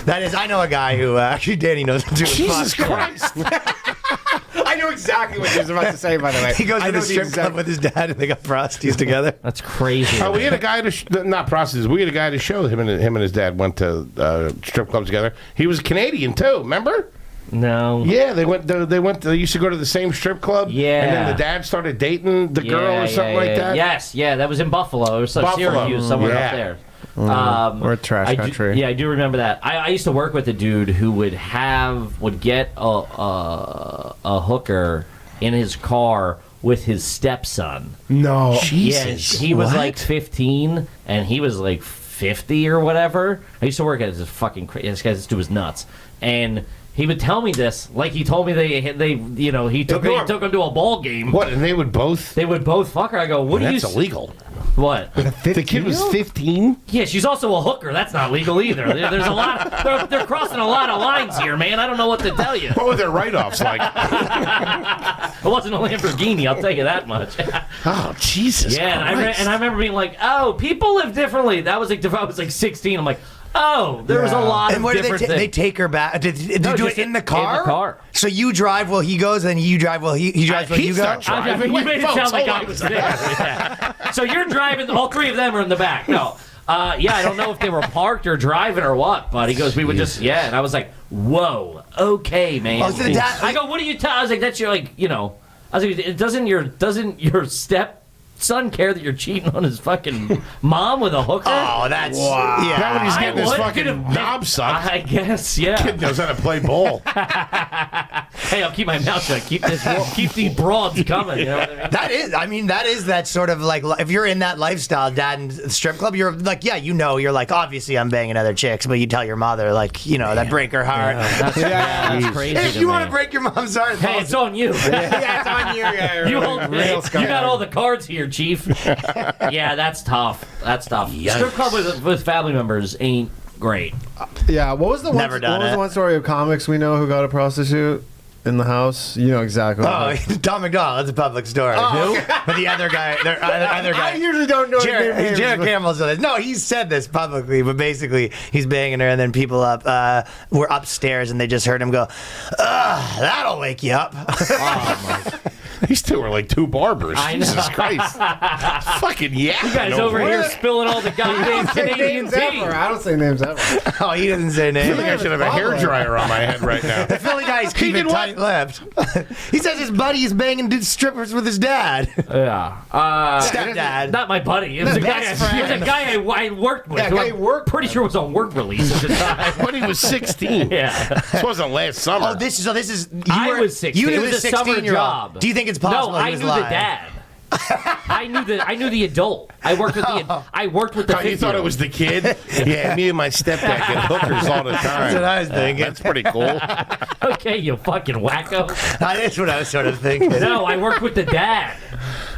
That is, I know a guy who actually Danny knows what to do. Jesus Christ. I know exactly what he was about to say, by the way. He goes I to know the strip club with his dad, and they got prostitutes together. That's crazy. We had a guy not prostitutes. We had a guy to show him and his dad went to strip clubs together. He was Canadian too. Remember? No. Yeah, they went. They used to go to the same strip club. Yeah. and then the dad started dating the girl or something like that. Yes, that was in Buffalo or Buffalo. Syracuse, somewhere Yeah. up there. We're a trash country. I do remember that. I used to work with a dude who would get a hooker in his car with his stepson. No. Jesus. Yeah, he was like 15 and he was like 50 or whatever. I used to work at this fucking crazy. This dude was nuts, and he would tell me this like he told me they he took him to a ball game. What? And they would both. They would both fuck her. I go, what do you? That's illegal. What? The kid was 15. Yeah, she's also a hooker. That's not legal either. There's a lot. They're crossing a lot of lines here, man. I don't know what to tell you. What were their write-offs like? It wasn't a Lamborghini, I'll tell you that much. Oh, Jesus Yeah, Christ. and I remember being like, oh, people live differently. That was like, if I was like 16, I'm like, oh, there was a lot And of what do different they things. take her back? Did you do just it in the car? in the car. So you drive while he goes, and you drive while he drives while you He's go. not driving. You Wait, made it folks, sound like hold I on. was there. Yeah. So you're driving, all three of them are in the back. No. Yeah, I don't know if they were parked or driving or what, but he goes, we would just, yeah. And I was like, whoa, okay, man. Oh, so the dad- I go, what do you tell? I was like, that's your, like, you know, I was like, doesn't your stepson care that you're cheating on his fucking mom with a hooker? Oh, that's yeah. Now when he's I getting his would fucking get a- knob sucked, I guess, yeah. kid knows how to play ball. Hey, I'll keep my mouth shut. Keep these broads coming. You know what I mean? That is that sort of like, if you're in that lifestyle, dad and strip club, you're like, yeah, you know, you're like, obviously I'm banging other chicks, but you tell your mother, like, you know, that break her heart. That's crazy. If to you me. want to break your mom's heart, Hey, it's on you. Yeah, it's on you. Yeah, You, real you got all the cards here, Chief. Yeah, that's tough. That's tough. Strip club with family members ain't great. Yeah, what was the one? Never done what was it. the one story of comics we know who got a prostitute in the house? You know exactly. Oh, Tom McDonald, that's a public story. Who? But the other guy, the other guy. I usually don't know their names. Jared Campbell said this. No, he said this publicly, but basically he's banging her, and then people were upstairs, and they just heard him go, "That'll wake you up." These two are like two barbers. I know. Jesus Christ. Fucking yeah. You guys over here spilling all the goddamn Canadian names tea. ever. I don't say names ever. Oh, he doesn't say I think name. I should have a hairdryer on my head right now. The Philly guy's keeping tight-lipped. He says his buddy is banging strippers with his dad. Yeah. Stepdad. Not my buddy. It was a guy I worked with. Yeah, who guy I'm you worked pretty sure was on work release at the time. When he was 16. Yeah. This wasn't last summer. Oh, this is. I was 16. You knew It was the a summer 16-year-old. job. Do you think it's possible? No, he I was knew lying? the dad. I knew the adult. I worked with the. Oh, you thought it was the kid? Yeah, me and my stepdad get hookers all the time. That's what I was thinking. That's pretty cool. Okay, you fucking wacko. That's what I was sort of thinking. No, I worked with the dad.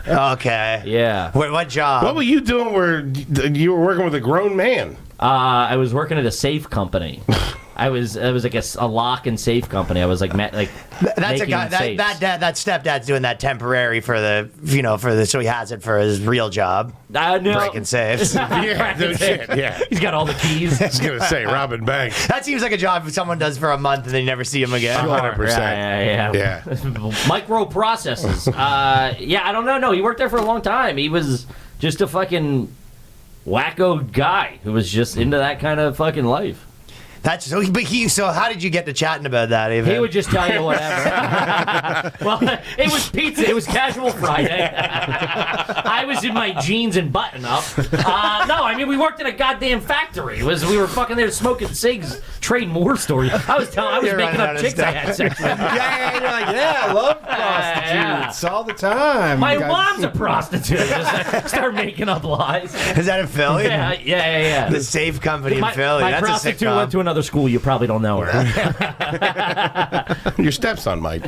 Okay. Yeah. What job? What were you doing where you were working with a grown man? I was working at a safe company. I was like a lock and safe company. I was like That's a making guy. safes. That stepdad's doing that temporary for the so he has it for his real job, No. breaking safes. Yeah, no shit. Yeah. He's got all the keys. I was going to say, robbing banks. That seems like a job someone does for a month and then you never see him again. 100%. Yeah. Micro processes. Yeah, I don't know. No, he worked there for a long time. He was just a fucking wacko guy who was just into that kind of fucking life. That's so. So how did you get to chatting about that? Even He would just tell you whatever. Well, it was pizza. It was casual Friday. I was in my jeans and button up. No, I mean we worked in a goddamn factory. We were fucking there smoking cigs, trading war stories. I was You're making running out up of chicks I stuff. had sex with. Yeah, you're like, yeah, I love prostitutes all the time. My You guys- mom's a prostitute. Just start making up lies. is that in Philly? Yeah. The safe company in Philly. My That's a prostitute sitcom. went to another school. You probably don't know her. Your stepson might.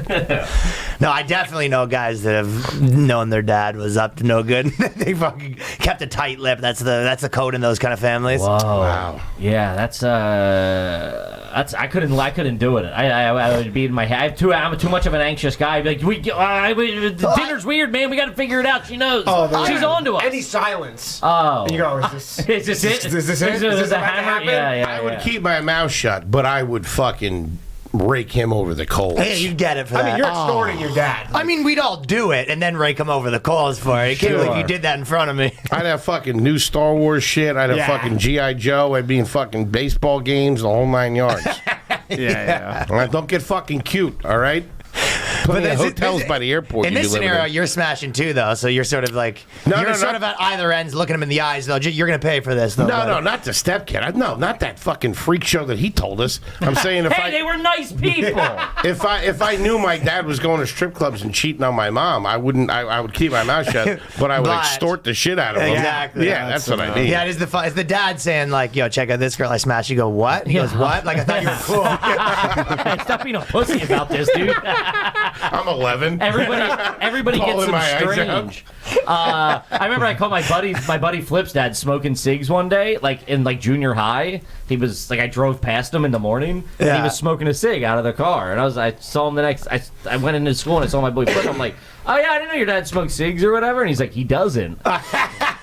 No, I definitely know guys that have known their dad was up to no good. They fucking kept a tight lip. That's the code in those kind of families. Whoa. Wow. Yeah, that's I couldn't do it. I would be in my head. I'm too much of an anxious guy. I'd be like, dinner's weird, man. We got to figure it out. She knows. She's on to us. Any silence. Oh. And you go, is this? Is this it? Is this it? Is Is this this a about to hammer? happen? Yeah. I would keep my mouth shut, but I would fucking rake him over the coals. Yeah, you'd get it for that. I mean, you're extorting your dad. I mean, we'd all do it and then rake him over the coals for it. Can't believe you did that in front of me. I'd have fucking new Star Wars shit. I'd have fucking G.I. Joe. I'd be in fucking baseball games, the whole 9 yards. Yeah. All right, don't get fucking cute, all right? Plenty of hotels by the airport. In you this be living scenario, in. you're smashing too, though. So you're sort of like No, you're no, sort no. of at either ends, looking him in the eyes. Though you're going to pay for this, though. No, buddy. no, not the stepkid. No, not that fucking freak show that he told us. I'm saying if Hey, they were nice people. if I knew my dad was going to strip clubs and cheating on my mom, I wouldn't. I would keep my mouth shut, but I would But- extort the shit out of him. Exactly. Yeah, that's what I need. Yeah, it is the dad saying like, "Yo, check out this girl I smashed." You go, "What?" He goes, "What?" Like I thought you were cool. Hey, stop being a pussy about this, dude. I'm 11. Everybody gets Bawling some my eyes strange. I remember I caught my buddy Flip's dad smoking cigs one day, like in junior high. He was like, I drove past him in the morning, and Yeah. he was smoking a cig out of the car, and I saw him the next. I went into school and I saw my boy Flip. I'm like, oh yeah, I didn't know your dad smoked cigs or whatever, and he's like, he doesn't.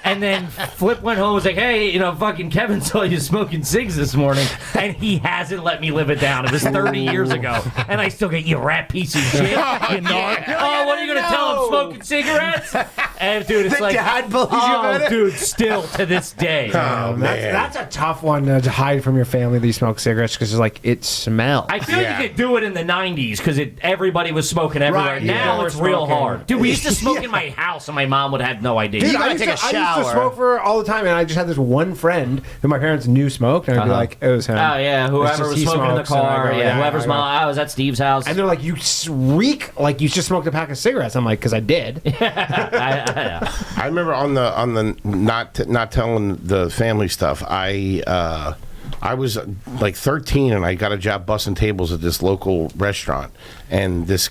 And then Flip went home and was like, hey, fucking Kevin saw you smoking cigs this morning, and he hasn't let me live it down. It was 30 years ago. And I still get, you rat piece of shit, you narc. Oh, what are you going to tell him, smoking cigarettes? And, dude, it's The like, dad believes you about it? dude, still to this day. Oh, man. That's a tough one to hide from your family that you smoke cigarettes because it's like, it smells. I feel like you could do it in the 90s because everybody was smoking everywhere. Right, Now yeah. it's real Smoking. hard. Dude, we used to smoke in my house, and my mom would have no idea. Dude, I gotta used, take to, a I used to shower. smoke for all the time, and I just had this one friend who my parents knew smoked, and I'd be like, it was him. Oh, yeah, whoever It's just was he smoking in the smokes, and I car. go, Yeah, whoever's I go. mom. I was at Steve's house. And they're like, you reek like you just smoked a pack of cigarettes. I'm like, because I did. I remember on the not telling the family stuff. I was like 13 and I got a job bussing tables at this local restaurant. And these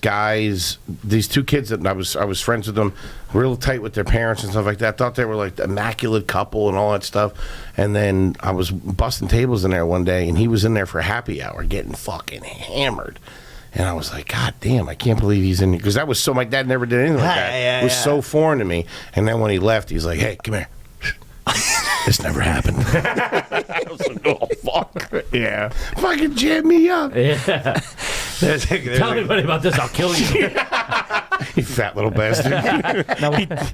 two kids that I was friends with them, real tight with their parents and stuff like that. Thought they were like the immaculate couple and all that stuff. And then I was busting tables in there one day, and he was in there for happy hour getting fucking hammered. And I was like, God damn, I can't believe he's in here. Because that was so, my dad never did anything like that. It was so foreign to me. And then when he left, he's like, hey, come here. This never happened. I was like, oh, fuck. Yeah. Fucking jam me up. Yeah. Tell anybody about this, I'll kill you. You fat little bastard.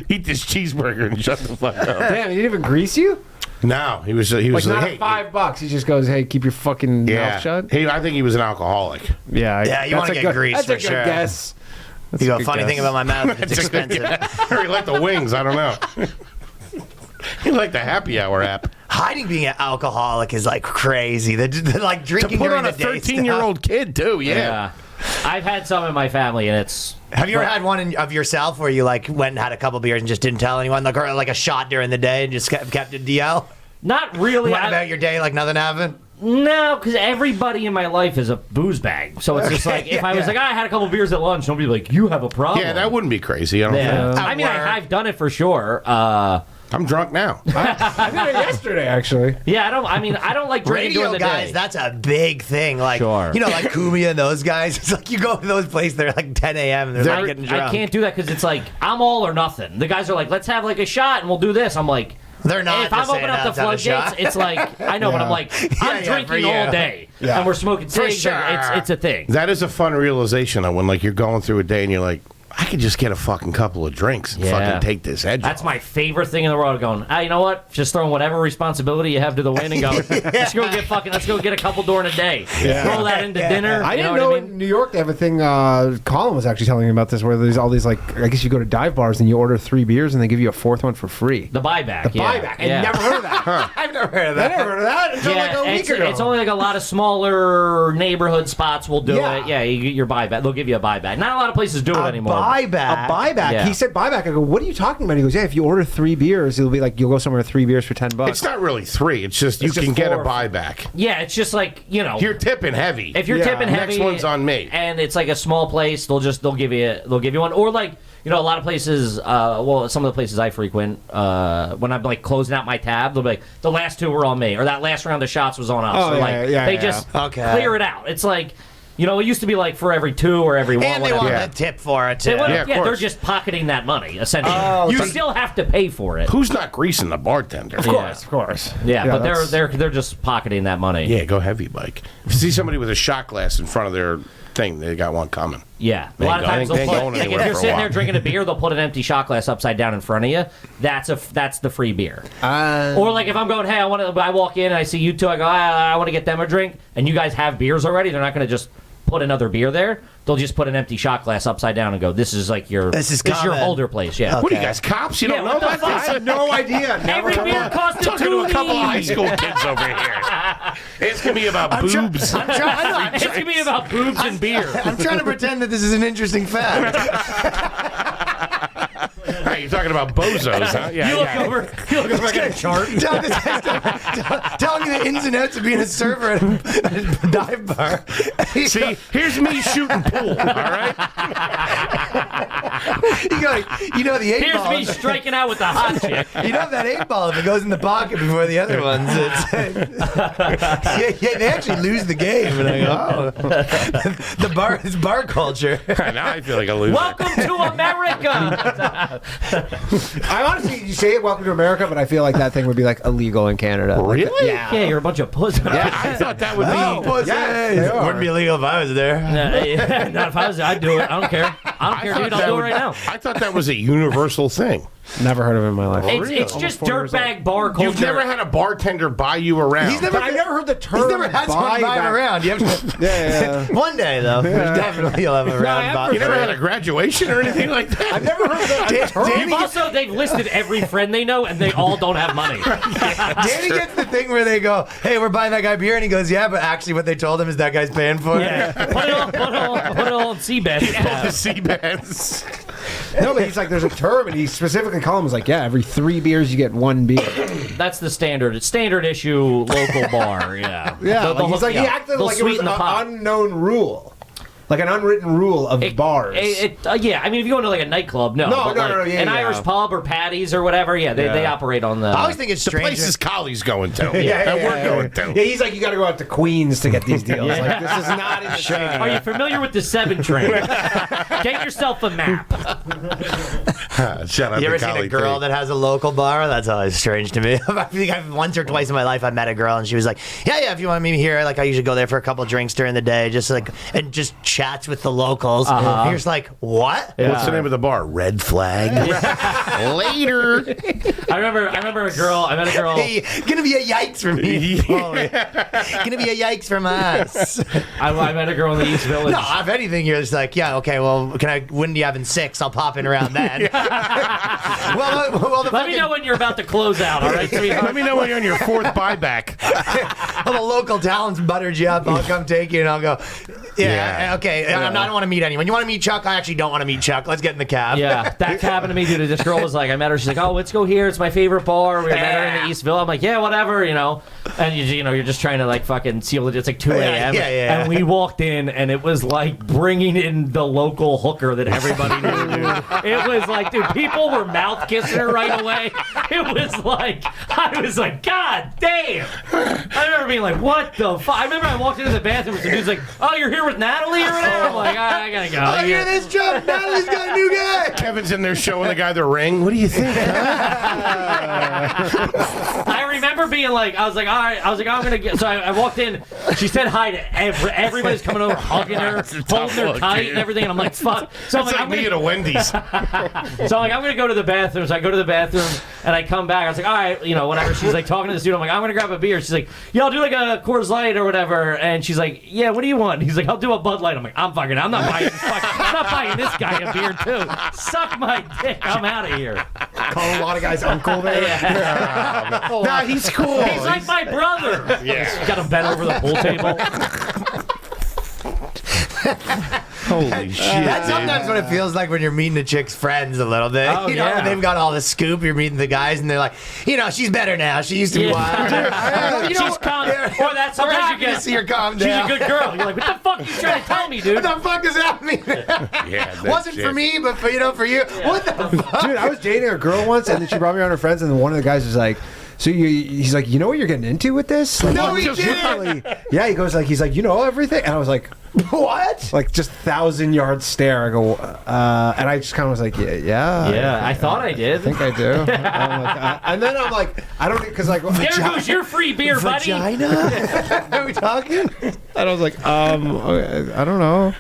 Eat this cheeseburger and shut the fuck up. Damn, he didn't even grease you? No, he was Like, like, not hey. $5. He just goes, hey, keep your fucking mouth shut. I think he was an alcoholic. Yeah. Yeah, you wanna get greased That's for a good sure. guess. That's You a go, good funny guess. thing about my mouth, it's expensive. Or he liked the wings. I don't know. He liked the happy hour app. Hiding being an alcoholic is like crazy. The like drinking To put during on a the day 13-year-old kid, too. Yeah. I've had some in my family, and it's... Have you ever had one of yourself where you like went and had a couple beers and just didn't tell anyone, like, or like a shot during the day and just kept it DL? Not really. Went about your day like nothing happened? No, because everybody in my life is a booze bag. So it's just like, if I was like, I had a couple beers at lunch, nobody would be like, you have a problem. Yeah, that wouldn't be crazy. I don't think. I mean, I've done it for sure. I'm drunk now. I did it yesterday, actually. Yeah, I don't like drinking Radio during the guys, day. that's a big thing. Like, Sure. like Kumia and those guys. It's like you go to those places, they're like 10 a.m. and they're not getting drunk. I can't do that because it's like, I'm all or nothing. The guys are like, let's have like a shot and we'll do this. I'm like, They're not. if I'm opening up the floodgates, it's like, I know, but I'm like, I'm for drinking you. all day. Yeah. And we're smoking cigs. sure. It's a thing. That is a fun realization of when, like, you're going through a day and you're like, I could just get a fucking couple of drinks and Yeah. fucking take this edge That's off. my favorite thing in the world. Going, you know what? Just throwing whatever responsibility you have to the wind and go, let's go get a couple during a day. Roll that into dinner. I you didn't know know what I in mean? New York they have a thing. Colin was actually telling me about this, where there's all these like, I guess you go to dive bars and you order 3 beers and they give you a 4th one for free. The buyback. The buyback. I never heard of that. I've never heard of I that. never heard of that until like a week ago. It's only like a lot of smaller neighborhood spots will do Yeah. it. Yeah, you get your buyback. They'll give you a buyback. Not a lot of places do it anymore. Buyback. A buyback. Yeah. He said buyback. I go, what are you talking about? He goes, yeah, if you order 3 beers, it'll be like you'll go somewhere with 3 beers for $10. It's not really 3. It's just you It's just can get a 4. buyback. Yeah, it's just like, You're tipping heavy. if you're Yeah. tipping heavy, Next one's on me. and it's like a small place, they'll give you one. Or like, a lot of places. Some of the places I frequent, when I'm like closing out my tab, they'll be like, the last 2 were on me, or that last round of shots was on us. Oh, or yeah, like, yeah, they yeah. just Okay. clear it out. It's like, it used to be like for every 2 or every 1. And they whatever. want a tip for it, too. They want- Yeah, of they're course. just pocketing that money, essentially. Oh, you so- still have to pay for it. Who's not greasing the bartender? Of Of course. Yeah, but that's- they're just pocketing that money. Yeah, go heavy, Mike. If you see somebody with a shot glass in front of their thing, they got one coming. Yeah, a They lot of ain't times go- they they'll ain't put, going like, if anywhere you're for a sitting there while. drinking a beer, they'll put an empty shot glass upside down in front of you. That's the free beer. Or like if I'm going, hey, I walk in and I see you two, I go, I want to get them a drink, and you guys have beers already. They're not going to just put another beer there. They'll just put an empty shot glass upside down and go, this is like your This is your common. holder place. Yeah. What are you guys, cops? You Yeah, don't know what the about fuck? this? I had no idea. Every beer costs a Talking to a couple of high $2. school kids over here. It's gonna be about boobs. I'm trying It's gonna be about boobs and beer. I'm trying to pretend that this is an interesting fact. Hey, you're talking about bozos, huh? Yeah, You look over at a chart. Telling you the ins and outs of being a server at a dive bar. See, here's me shooting pool. All right. The 8 Here's ball. me striking out with the hot chick. You know that 8 ball if it goes in the pocket before the other ones. They actually lose the game. And I go, oh, it's bar culture. Now I feel like a loser. Welcome to America. I honestly, you say it, welcome to America, but I feel like that thing would be like illegal in Canada. Really? Like, yeah. Yeah, you're a bunch of pussies. I thought that would be. Yeah, they are. Wouldn't be illegal if I was there. Not if I was, I'd do it. I don't care. I don't care, dude. I'll do it right now. I thought that was a universal thing. Never heard of it in my life. It's just dirtbag bar culture. You've never had a bartender buy you around. But I never heard the term. He's never had someone buy him around. You have to, Yeah. one day though, definitely you'll have a round. You never had a graduation or anything like that? I've never heard that term. They've listed every friend they know, and they all don't have money. Danny gets the thing where they go, "Hey, we're buying that guy beer," and he goes, "Yeah," but actually, what they told him is that guy's paying for it. Yeah. Put it on Seabed. The Seabads. No, but he's like, there's a term, and he specifically called him. He's like, yeah, every 3 beers you get 1 beer. That's the standard. It's standard issue local bar. Yeah. Yeah, he's like, he acted They'll like it was sweeten an the pot. unknown rule. Like an unwritten rule of bars. Yeah, I mean, if you go into like a nightclub, no. No, but no, like no, yeah, an yeah. Irish pub or Patty's or whatever, they operate on the. I always think it's The strange. places Collie's going to. Yeah, and we're going to. Yeah, he's like, you got to go out to Queens to get these deals. Like, this is not in the city. Are you familiar with the 7 train? Get yourself a map. Shout out You to ever seen Collie a girl T. that has a local bar? That's always strange to me. I think once or twice in my life I met a girl and she was like, yeah, if you want me here, like I usually go there for a couple drinks during the day, just like and just chats with the locals. And you're just like, what? What's the name of the bar? Red Flag. Later. I remember a girl. I met a girl. Hey, gonna be a yikes for me. Gonna be a yikes from us. I met a girl in the East Village. No, if anything, you're just like, yeah, okay, well, when do you have in 6? I'll pop in around then. well, Let me know when you're about to close out, all right, sweetheart? Let me know when you're on your 4th buyback. well, the local talent's buttered you up. I'll come take you, and I'll go, yeah. Okay, I don't want to meet anyone. You want to meet Chuck? I actually don't want to meet Chuck. Let's get in the cab. Yeah, that happened to me, dude. This girl was like, I met her. She's like, oh, let's go here. It's my favorite bar. We met her in the East Village. I'm like, yeah, whatever, And you're just trying to like fucking seal it. It's like 2 a.m. Yeah. And we walked in, and it was like bringing in the local hooker that everybody knew, dude. It was like, dude, people were mouth kissing her right away. It was like, I was like, God damn. I remember being like, what the fuck? I remember I walked into the bathroom and the dude's like, oh, you're here with Natalie or whatever? I'm like, I gotta go. Oh, hear this, Chuck? Natalie's got a new guy. Kevin's in there showing the guy the ring. What do you think? I remember being like, I was like, all right. I was like, I'm gonna get. So I walked in. She said hi to everybody's coming over, hugging her, holding her tight, and everything. And I'm like, fuck. So I'm It's like me at a Wendy's. So I'm like, I'm gonna go to the bathroom. So I go to the bathroom and I come back. I was like, all right, whatever. She's like talking to this dude. I'm like, I'm gonna grab a beer. She's like, yeah, I'll do like a Coors Light or whatever. And she's like, yeah, what do you want? He's like, I'll do a Bud Light. I'm like, I'm not buying this guy a beer too. Suck my dick. I'm out of here. Call a lot of guys uncle there. Nah, he's cool. He's like my brother. Yeah. Got him bent over the pool table. Holy shit. That's sometimes what it feels like when you're meeting a chick's friends a little bit. Oh, yeah. When they've got all the scoop, you're meeting the guys, and they're like, she's better now. She used to be wild. She's calm. Or that I'm sometimes you happy to get. see her calm She's down. a good girl. You're like, what the fuck are you trying to tell me, dude? What the fuck does that mean? Yeah, that Wasn't shit. for me, but for you. What the fuck? Dude, I was dating a girl once, and then she brought me around her friends, and then one of the guys was like, he's like, you know what you're getting into with this? Like, No, he just didn't. really- Yeah, he's like, you know everything? And I was like, What? like just 1,000-yard stare. I go, and I just kind of was like, yeah. Yeah, I thought I did. I think I do. I'm like, and then I'm like, I don't, because like, There goes your free beer, buddy. Vagina? Are we talking? and I was like, I don't know.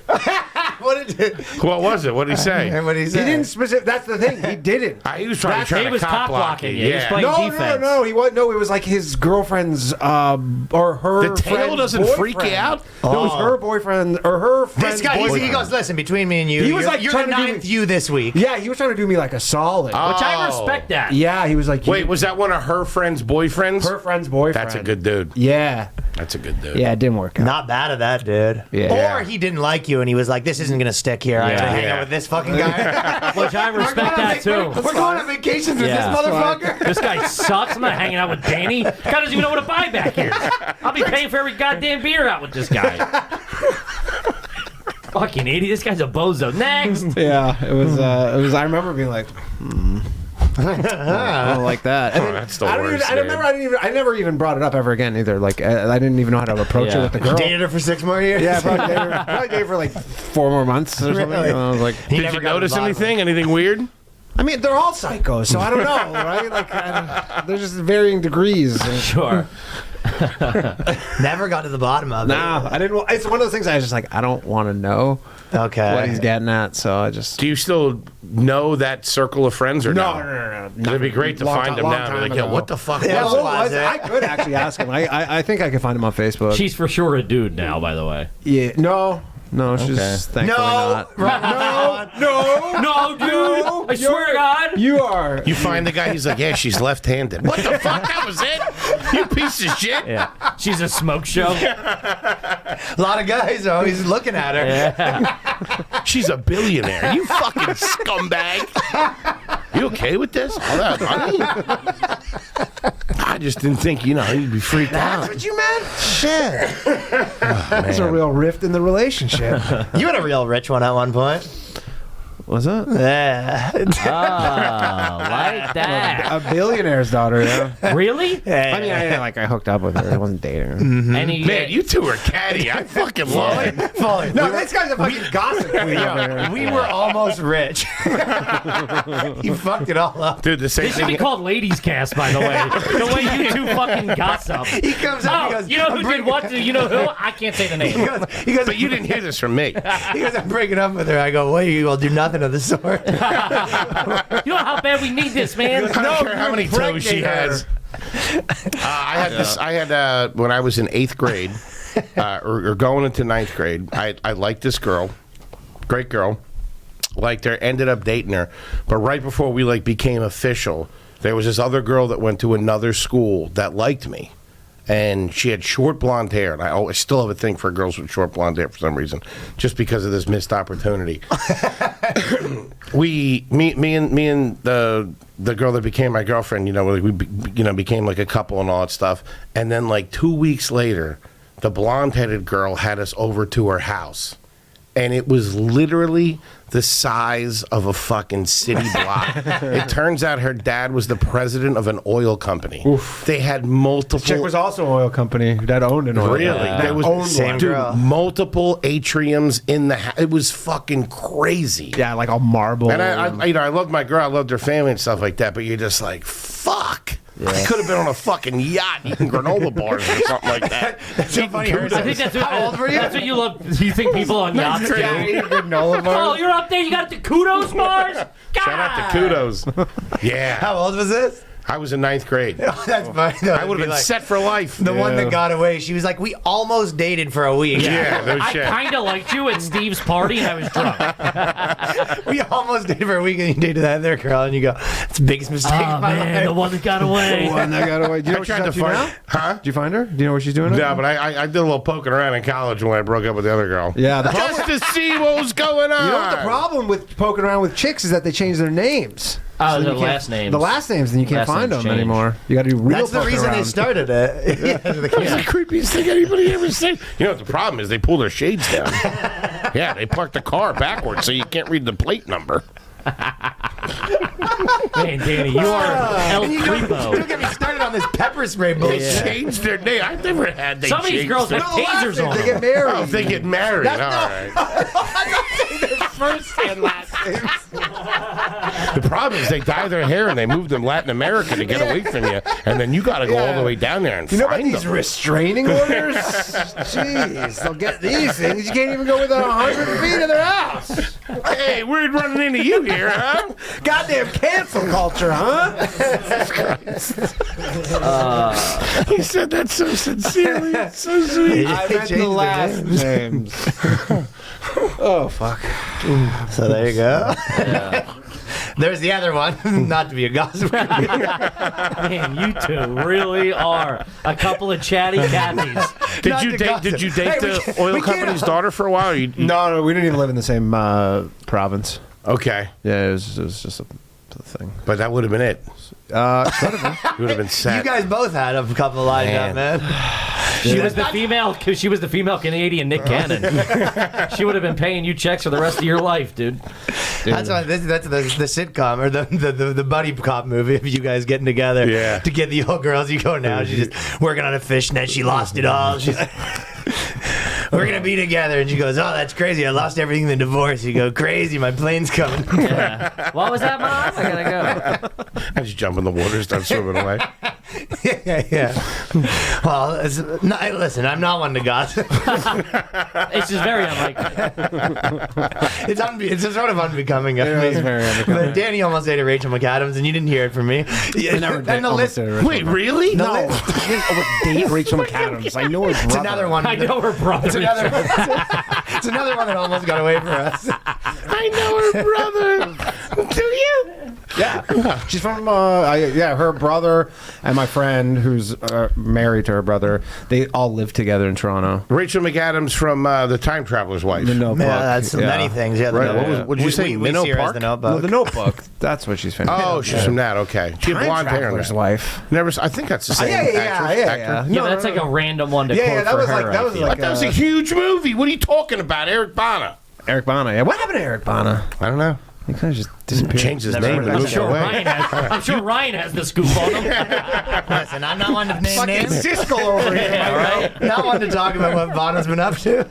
What was it? What did he say? And what he He said? didn't specific. That's the thing. He didn't. He was trying He to was cock block cock-blocking you. you. He was playing defense. No. He was no. It was like his girlfriend's or her. The tail friend's doesn't freak you boyfriend. out? No, it was her boyfriend or her friend's This guy, he boyfriend. goes, listen, between me and you, He was like you're trying the to do ninth me- you this week. Yeah, he was trying to do me like a solid. Which I respect that. Yeah, he was like, Wait, was that one of her friend's boyfriends? her friend's boyfriend? That's a good dude. Yeah, That's a good dude. yeah, it didn't work out. Not bad at that, dude. Yeah. Or he didn't like you and he was like, this isn't going to stick here. I got to hang out with this fucking guy. Which I respect that too. We're going on vacations with Yeah. this motherfucker. This guy sucks. I'm not hanging out with Danny. This guy doesn't even know what a buyback is. I'll be paying for every goddamn beer out with this guy. Fucking idiot. This guy's a bozo. Next. Yeah, it was. I remember being like, I don't like that. And then, that's the I don't worst, even. I remember. I never even brought it up ever again either. Like I didn't even know how to approach it Yeah. with the girl. Dated her for 6 more years. Yeah, probably gave her like 4 more months or something. Really? And I was like, He Did never you Oh, got notice to the bottom. anything? Anything weird? I mean, they're all psychos, so I don't know, right? Like, they're just varying degrees. Sure. Never got to the bottom of it. No, I didn't. It's one of those things I was just like, I don't want to know Okay. what he's getting at, so I just. Do you still know that circle of friends or no? No. It'd be great to find him now. Be like, yo, what the fuck Yeah, was what it? was it? I could actually ask him. I think I could find him on Facebook. She's for sure a dude now, by the way. Yeah. No, she's thankfully not. No, dude. I swear to God. You are. You find the guy, he's like, yeah, she's left-handed. What the fuck? That was it? You piece of shit. Yeah. She's a smoke show. A lot of guys are always looking at her. Yeah. She's a billionaire. You fucking scumbag. You okay with this? All that money? I just didn't think, you'd be freaked out. That's what you meant? Shit. There's a real rift in the relationship. You had a real rich one at one point. Was it? Yeah. Oh, like that. A billionaire's daughter, yeah. Really? Yeah. I mean, I hooked up with her. I wasn't dating her. Any, Man, you two are catty. I fucking love it. No, this guy's a fucking gossip queen. We were almost rich. He fucked it all up. Dude, the same This should be thing. called Ladies Cast, by the way. The way you two fucking gossip. He comes up. He Oh, goes, you know who did what? You know who? I can't say the name. He goes. But you didn't hear this from me. He goes. I'm breaking up with her. I go. Well, you will do nothing of the sort. You know how bad we need this, man? I don't care how many toes she has. I had when I was in 8th grade, or going into 9th grade, I liked this girl, great girl, liked her, ended up dating her, but right before we became official, there was this other girl that went to another school that liked me. And she had short blonde hair, and I still have a thing for girls with short blonde hair for some reason, just because of this missed opportunity. me and the girl that became my girlfriend, we became like a couple and all that stuff. And then 2 weeks later, the blonde-headed girl had us over to her house, and it was literally the size of a fucking city block. It turns out her dad was the president of an oil company. Oof. They had multiple. Chick was also an oil company that owned an oil. Really? That There was owned same one. dude, girl. multiple atriums in the house. It was fucking crazy. Yeah, like all marble. And I loved my girl. I loved her family and stuff like that. But you're just like, fuck. I could have been on a fucking yacht eating granola bars or something like that. That's so funny. I think that's what, How old were you? That's what you love. You think people on yachts do? granola Oh, you're up there. You got the kudos bars. God. Shout out to Kudos. Yeah. How old was this? I was in 9th grade. Oh, that's funny. Though. I would have been set for life. The one that got away, she was like, we almost dated for a week. Yeah, no I shit. kind of liked you at Steve's party, and I was drunk. We almost dated for a week, and you dated that other girl, and you go, it's the biggest mistake Oh, of my man, life. the one that got away. One that got away. Do you know I what she's tried up to to find. now? Huh? Did you find her? Do you know what she's doing now? No, but I did a little poking around in college when I broke up with the other girl. Yeah, the Just to see what was going on. You know what the problem with poking around with chicks is that they change their names. Oh, So the you can't- last names. The last names, then you can't Last find names them change. anymore. You got to do real That's the poking reason they around. started it. Yeah, It's the creepiest thing anybody ever seen. You know what the problem is? They pull their shades down. Yeah, they park the car backwards so you can't read the plate number. Man, Danny, you are El And you don't Creepo. get me started on this pepper spray They bullshit. changed their name. I've never had. They Some of these changed girls their- have tasers on They them. get married. Oh, if they get married. All right. first and last names. The problem is they dye their hair and they move them Latin America to get away from you, and then you got to go all the way down there and You know about find these them. restraining orders? Jeez, they'll get these things. You can't even go within 100 feet of their house. Hey, we're running into you here, huh? Goddamn cancel culture, huh? He said that so sincerely. It's so sweet. I meant the last names. Oh, fuck. So there you go. There's the other one. Not to be a gossip. Man, you two really are a couple of chatty Cathys. Did you date the oil company's daughter for a while? Or you, No, we didn't even live in the same province. Okay, Yeah, it was just a thing. but that would have been it. Could have been. You would have been set. You guys both had a couple lined up, man. She was the female, because she was the female Canadian Nick Cannon. She would have been paying you checks for the rest of your life, dude. That's why that's the sitcom or the buddy cop movie of you guys getting together Yeah. to get the old girls. You go now. She's just working on a fishnet. She lost it all. She's we're gonna be together. And she goes, oh, that's crazy. I lost everything in the divorce. You go, crazy. My plane's coming. Yeah. What was that, Mom? I gotta go. I just jump in the water, start swimming away. yeah. Well, listen, I'm not one to gossip. It's just very unlikely. It's a sort of unbecoming of me. It's very unbecoming. But Danny almost dated Rachel McAdams, and you didn't hear it from me. I never did. And the list, Wait, really? No, I didn't date Rachel McAdams. I know her brother. it's another one. I know her brother. It's another one that almost got away from us. I know her brother. Do you? Yeah, she's from her brother and my friend who's married to her brother. They all live together in Toronto. Rachel McAdams from The Time Traveler's Wife. The Notebook. Yeah, that's many things. Yeah, Right. Notebook. What did you say? We Minnow see her as Park? the Notebook. No, the Notebook. That's what she's famous. Oh, she's from that. Okay. She had Time blonde hair. in Traveler's that. wife. Never. I think that's the same actor. Yeah, but that's like a random one to quote that for was her. like that was I feel. like That was a huge movie. What are you talking about, Eric Bana? Eric Bana. Yeah, what happened to Eric Bana? I don't know. He kind of just disappeared. Changed his Never name heard and of moved that. away. I'm sure Ryan has the scoop on him. Listen, I'm not one to name names. Siskel over here. Yeah, right? Not one to talk about what Bono's been up to.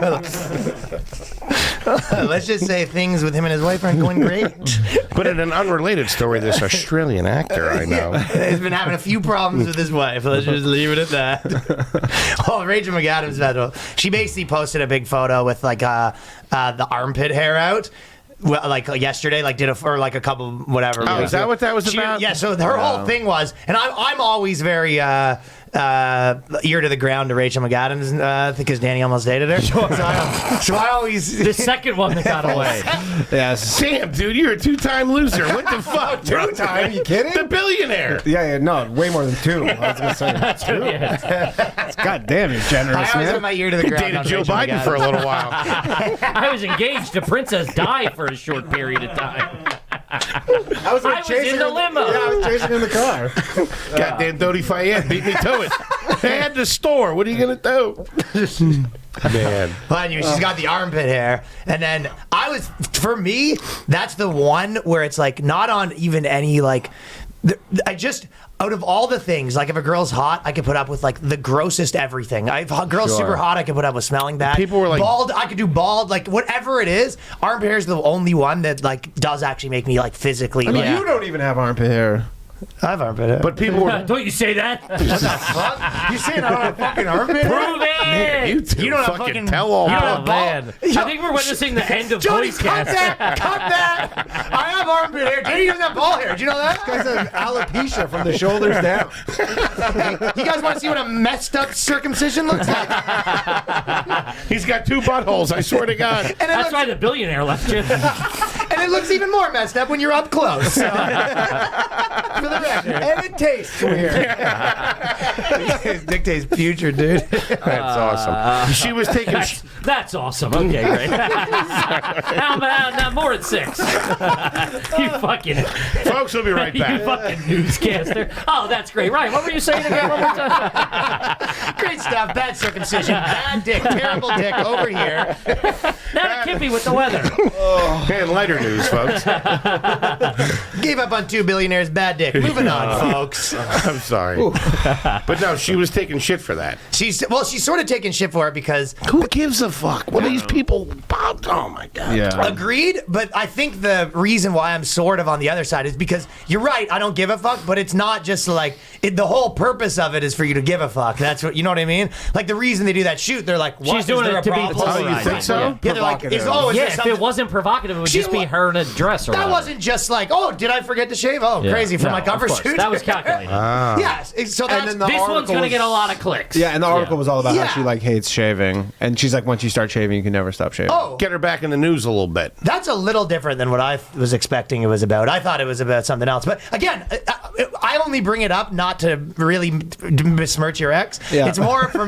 Let's just say things with him and his wife aren't going great. But in an unrelated story, this Australian actor I know. He's been having a few problems with his wife. Let's just leave it at that. Oh, Rachel McAdams, she basically posted a big photo with like the armpit hair out. Well, like yesterday, like for like a couple, whatever. Oh, is that what that was about? Yeah. So her whole thing was, and I'm always very ear to the ground to Rachel McAdams because Danny almost dated her. So I always The second one that got away. Yes. Damn, dude, you're a two-time loser. What the fuck? Two-time? You kidding? The billionaire. Yeah, no, way more than two. I was gonna say Yeah. God damn, you're generous, I always have man. my ear to the ground. Dated on Joe Rachel Biden McAdams. for a little while. I was engaged to Princess Di for a short period of time. I was, I was in the limo. Yeah, I was chasing in the car. Goddamn Dodie Fayette beat me to it. They had the store. What are you gonna do? Man. But anyway, she's got the armpit hair. And then for me, that's the one where it's like not on even any like, out of all the things, like if a girl's hot, I could put up with like the grossest everything. If a girl's super hot, I could put up with smelling bad. People were like- bald, I could do bald, like whatever it is. Armpit hair is the only one that like does actually make me like physically. I mean, like, you don't even have armpit hair. I have armpit hair. But people were. Don't you say that? Fuck? You saying I don't have fucking armpit hair? Prove it! You two You don't have fucking fucking- tell all. you don't Oh, have bald- man. I think we're witnessing the end of Jody, cut BOYSCAST. that! Cut that! I have armpit hair. Danny doesn't have ball hair. Do you know that? This guy's an alopecia from the shoulders down. You guys want to see what a messed up circumcision looks like? He's got two buttholes. I swear to God. And it, That's looks, why the billionaire left you. and it looks even more messed up when you're up close. So. For the record. And it tastes weird. It dictates future, dude. That's awesome. She was taking. That's awesome. Okay, great. Now more at 6. You fucking Folks, we'll be right you back. fucking newscaster. Oh, that's great. Ryan, what were you saying again? One more time. Great stuff. Bad circumcision. Bad dick. Terrible dick over here. Now to Kippy with the weather. And lighter news, folks. Gave up on 2 billionaires. Bad dick. Moving on, folks. I'm sorry. But no, she was taking shit for that. She's sort of taking shit for it because Who gives a fuck? What are these people? Oh, my God. Yeah. agreed, but I think the reason why I'm sort of on the other side is because you're right. I don't give a fuck, but it's not just like the whole purpose of it is for you to give a fuck. That's what you know what I mean. Like the reason they do that shoot, they're like, what? She's doing is there it a to be problem? Oh, you polarizing. think so? Yeah, they're like, is there Yeah, if something? it wasn't provocative, it would She just be wa- her in a dress or That whatever. wasn't just like, oh, did I forget to shave? Oh, Yeah. crazy for No, my cover of course. shoot. That was calculated. Yes. So that's then the This one's article going to was- get a lot of clicks. Yeah, and the article was all about Yeah. how she like hates shaving, and she's like, once you start shaving, you can never stop shaving. oh. Get her back in the news a little bit. That's a little different than what I was expecting it was about. I thought it was about something else. But again, I only bring it up not to really besmirch your ex. Yeah. It's more for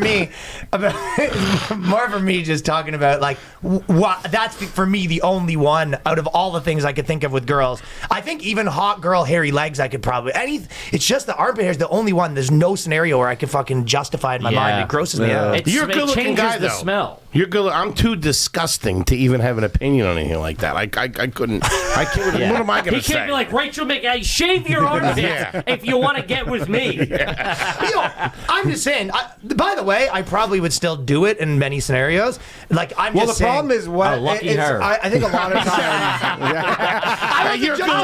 me just talking about like what that's for me the only one out of all the things I could think of with girls. I think even hot girl hairy legs I could probably it's just the armpit hair is the only one. There's no scenario where I could fucking justify it in my mind. It grosses me out. You're a It good-looking changes guy, the though. smell. You're good. I'm too disgusting to even have an opinion on anything like that. I couldn't. I can't. Yeah. What am I going He to say? can't be like, Rachel McAdams, shave your armpits Yeah. if you want to get with me. I'm just saying. By the way, I probably would still do it in many scenarios. Like I'm Well, just the saying. problem is what lucky her. I think a lot of times. You're Just a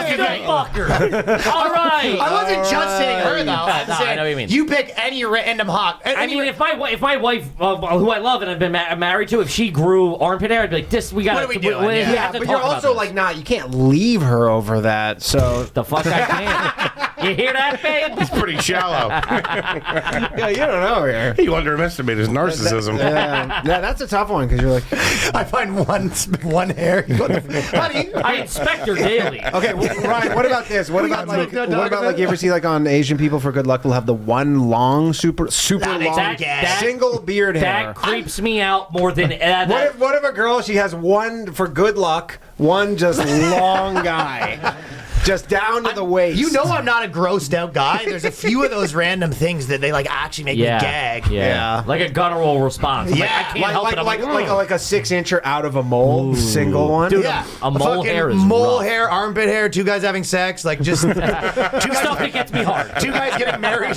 fucker. All right. I wasn't just saying her though. I'm No, I saying know what you mean. you pick any random hawk. I mean, if my wife, who I love and I've been married to, if she grew armpit hair, I'd be like, "This we got." What are we doing? We Yeah, have to But talk you're about also this. like not. You can't leave her over that. So The fuck I can. You hear that, babe? It's pretty shallow. yeah, you don't know here. You underestimate his narcissism. Yeah, that's a tough one because you're like, I find one hair. Honey, I inspect her daily. okay, Ryan. What about this? What about got like, some what about like you ever see like on Asian people for good luck, they'll have the one long, super long, that- single beard hair. That creeps me out more than What if a girl, she has one for good luck, one just long guy, just down to the waist. you know I'm not a grossed out guy. There's a few of those random things that they like actually make me gag. Yeah. Like a guttural response. I'm like, I can't help it. I'm like a 6-incher out of a mole, single one. Dude, Yeah, a mole fucking hair is mole rough. hair, armpit hair, two guys having sex, like just two guys, Stuff that gets me hard. two guys getting married,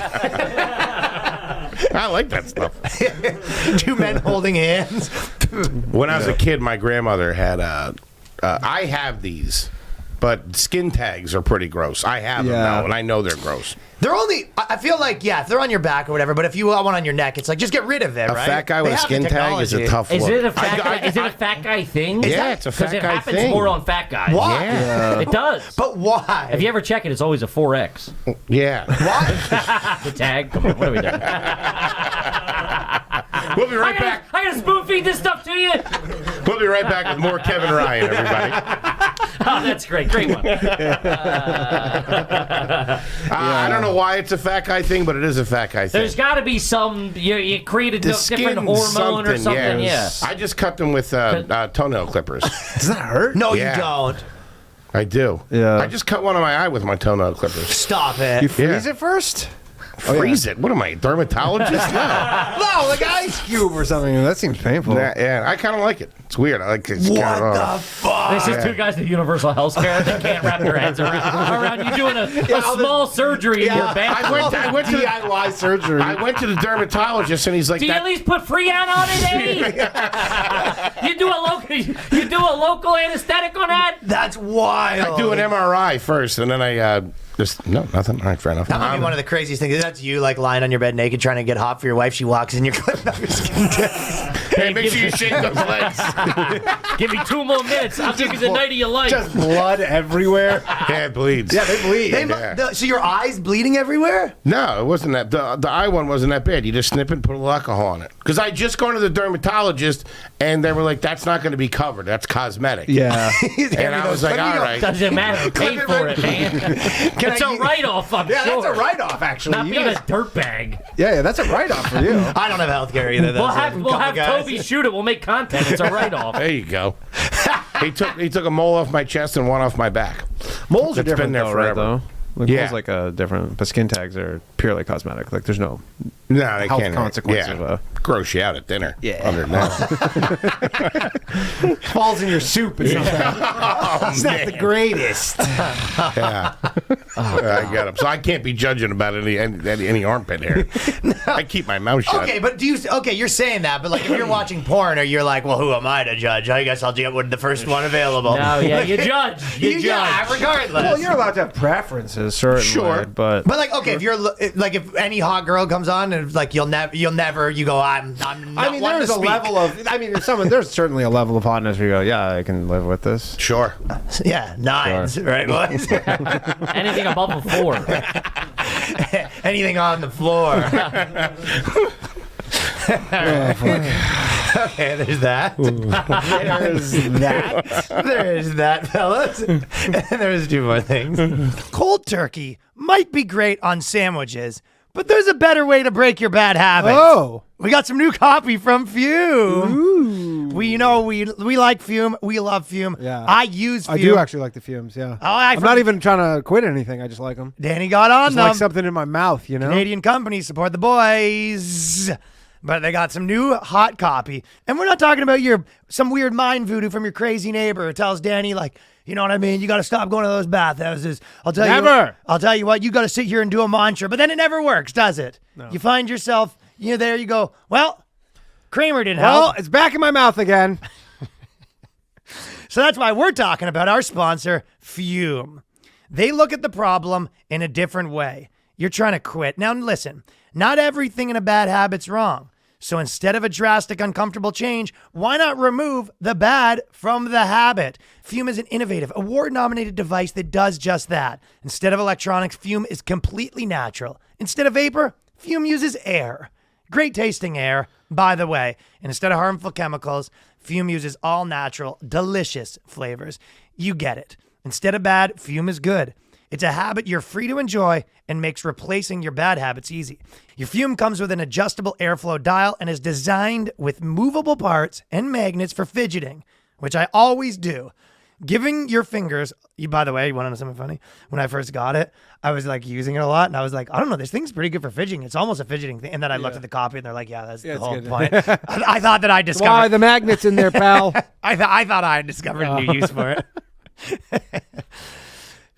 I like that stuff. two men holding hands. When I was a kid, my grandmother had I have these, but skin tags are pretty gross. I have them now, and I know they're gross. They're only, I feel like, if they're on your back or whatever, but if you want one on your neck, it's like, just get rid of it, A right? fat guy with They a have the skin tag is a technology. tough Is look. it a fat guy? Is it a fat guy thing? Yeah, it's a fat Because it guy happens thing. more on fat guys. Why? Yeah. It does. But why? If you ever check it, it's always a 4X. Yeah. Why? The tag. Come on, what are we doing? We'll be right back. I gotta spoon feed this stuff to you. We'll be right back with more Kevin Ryan, everybody. Oh, that's great. Great one. I don't know why it's a fat guy thing, but it is a fat guy thing. There's got to be some. You create a The different hormone or something. Yeah. I just cut them with toenail clippers. Does that hurt? No, Yeah. you don't. I do. Yeah. I just cut one of my eye with my toenail clippers. Stop it. You freeze it first? Freeze it? What am I, a dermatologist? No. No, like ice cube or something. That seems painful. Yeah, I kind of like it. It's weird. I like it. It's What kinda, the fuck? This is two guys at Universal Health Care that can't wrap their heads around you doing a small surgery in your back. I went to DIY surgery. I went to the dermatologist and he's like, Do you at least put Freon on it, Eddie? you do a local anesthetic on that? That's wild. I do an MRI first, and then I just nothing. All right, fair enough. That might be one of the craziest things. That's you, like, lying on your bed naked trying to get hot for your wife. She walks in, you're clipping up your skin. Hey, make sure you shake those legs. Give me 2 more minutes. I'll give you the night of your life. Just blood everywhere. Yeah, it bleeds. Yeah, they bleed. So your eyes bleeding everywhere? No, it wasn't that. The eye one wasn't that bad. You just snip it and put a little alcohol on it. Because I just gone to the dermatologist, and they were like, that's not going to be covered. That's cosmetic. Yeah. And I was like, all right. Doesn't matter. Pay for it, man. It's a write-off, I'm Yeah, sure. that's a write-off, actually. Not You being guys- a dirtbag. yeah, that's a write-off for you. I don't have healthcare either. We'll have Toby shoot it. We'll make content. It's a write-off. There you go. He took a mole off my chest and one off my back. Moles are It's been different, there though, forever. right, though? Like, Yeah. moles, like, different, but skin tags are purely cosmetic. Like, there's no No, they health can't. consequence Yeah. of gross you out at dinner. Yeah. Other than that. falls in your soup. It's not, it's not the greatest. Yeah. I got him. So I can't be judging about any armpit hair. I keep my mouth shut. Okay, but you're saying that, but like if you're watching porn or you're like, well, who am I to judge? I guess I'll get with the first one available. No, yeah, you judge. You judge. Yeah, regardless. Well, you're allowed to have preferences, certainly. Sure. But But like, okay, if you're like, if any hot girl comes on and like you'll never, you go, I'm not I mean, one there's to a speak. level of. I mean, there's certainly a level of hotness where you go, yeah, I can live with this. Sure. Yeah, 9s, right, boys? Anything above a 4. Anything on the floor. Okay, there's that. There's that. There's that, fellas. And there's 2 more things. Cold turkey might be great on sandwiches, but there's a better way to break your bad habits. Oh. We got some new coffee from Fume. Ooh. We like Fume. We love Fume. Yeah. I use Fume. I do actually like the fumes, yeah. Oh, I'm not even trying to quit anything. I just like them. Danny got on Just them. like something in my mouth, you know? Canadian company, support the boys. but they got some new hot copy. And we're not talking about some weird mind voodoo from your crazy neighbor who tells Danny, like, you know what I mean? You got to stop going to those bathhouses. I'll tell you what, you got to sit here and do a mantra. But then it never works, does it? No. You find yourself, there you go, well, Kramer didn't help. Well, it's back in my mouth again. So that's why we're talking about our sponsor, Fume. They look at the problem in a different way. You're trying to quit. Now listen, not everything in a bad habit's wrong. So instead of a drastic, uncomfortable change, why not remove the bad from the habit? Fume is an innovative, award-nominated device that does just that. Instead of electronics, Fume is completely natural. Instead of vapor, Fume uses air. Great tasting air, by the way. And instead of harmful chemicals, Fume uses all natural, delicious flavors. You get it. Instead of bad, Fume is good. It's a habit you're free to enjoy and makes replacing your bad habits easy. Your Fume comes with an adjustable airflow dial and is designed with movable parts and magnets for fidgeting, which I always do. Giving your fingers, by the way, you want to know something funny? When I first got it, I was like using it a lot and I was like, I don't know, this thing's pretty good for fidgeting. It's almost a fidgeting thing. And then I looked at the copy and they're like, yeah, that's the whole point. I thought that I discovered. Why the magnets in there, pal? I thought I had discovered a new use for it.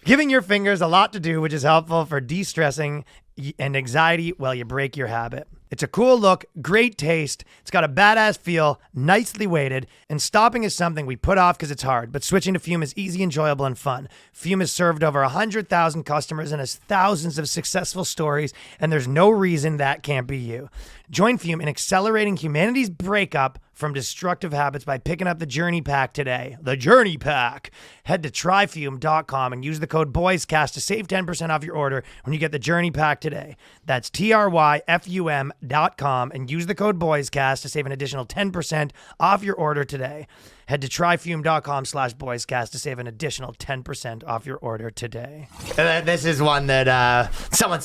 Giving your fingers a lot to do, which is helpful for de-stressing and anxiety while you break your habit. It's a cool look, great taste. It's got a badass feel, nicely weighted, and stopping is something we put off because it's hard, but switching to Fume is easy, enjoyable, and fun. Fume has served over 100,000 customers and has thousands of successful stories, and there's no reason that can't be you. Join Fume in accelerating humanity's breakup from destructive habits by picking up the Journey Pack today. The Journey Pack. Head to tryfume.com and use the code BOYSCAST to save 10% off your order when you get the Journey Pack today. That's tryfum.com and use the code BOYSCAST to save an additional 10% off your order today. Head to tryfume.com/boyscast to save an additional 10% off your order today. This is one that someone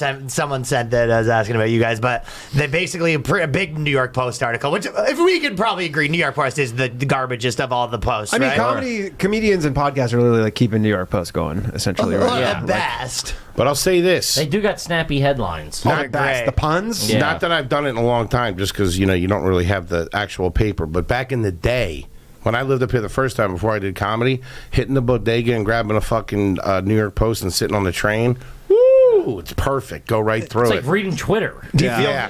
said that I was asking about you guys, but they basically a big New York Post article, which if we could probably agree, New York Post is the garbagest of all the posts. I mean, right? comedians and podcasts are really like keeping New York Post going, essentially. Right? Yeah, the best. But I'll say this. They do got snappy headlines. Not That's the puns. Yeah. Not that I've done it in a long time, just because, you don't really have the actual paper. But back in the day, when I lived up here the first time before I did comedy, hitting the bodega and grabbing a fucking New York Post and sitting on the train, woo, it's perfect. Go right through It's it. like reading Twitter.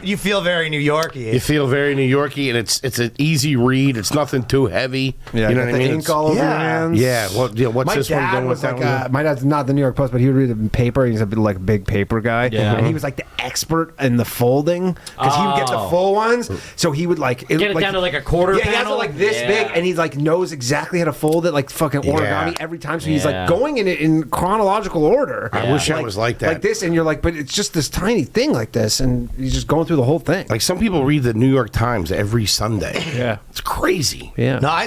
You feel very New Yorky. You feel very New Yorky, and it's an easy read. It's nothing too heavy. Yeah, you know what I mean? Ink all over your hands. Yeah. Well, what's My this one dad doing was with like, that one? my dad's not the New York Post, but he would read the paper. He's a bit like a big paper guy. Yeah. And he was like the expert in the folding because he would get the full ones. So he would like Get it down to like a quarter Yeah, he has it panel? like this Yeah. big, and he like knows exactly how to fold it like fucking origami every time. So he's Yeah. like going in it in chronological order. I wish I was like that. Like this, and you're like, but it's just this tiny thing like this, and he's just going through the whole thing. Like some people read the New York Times every Sunday. Yeah. It's crazy. Yeah. No, I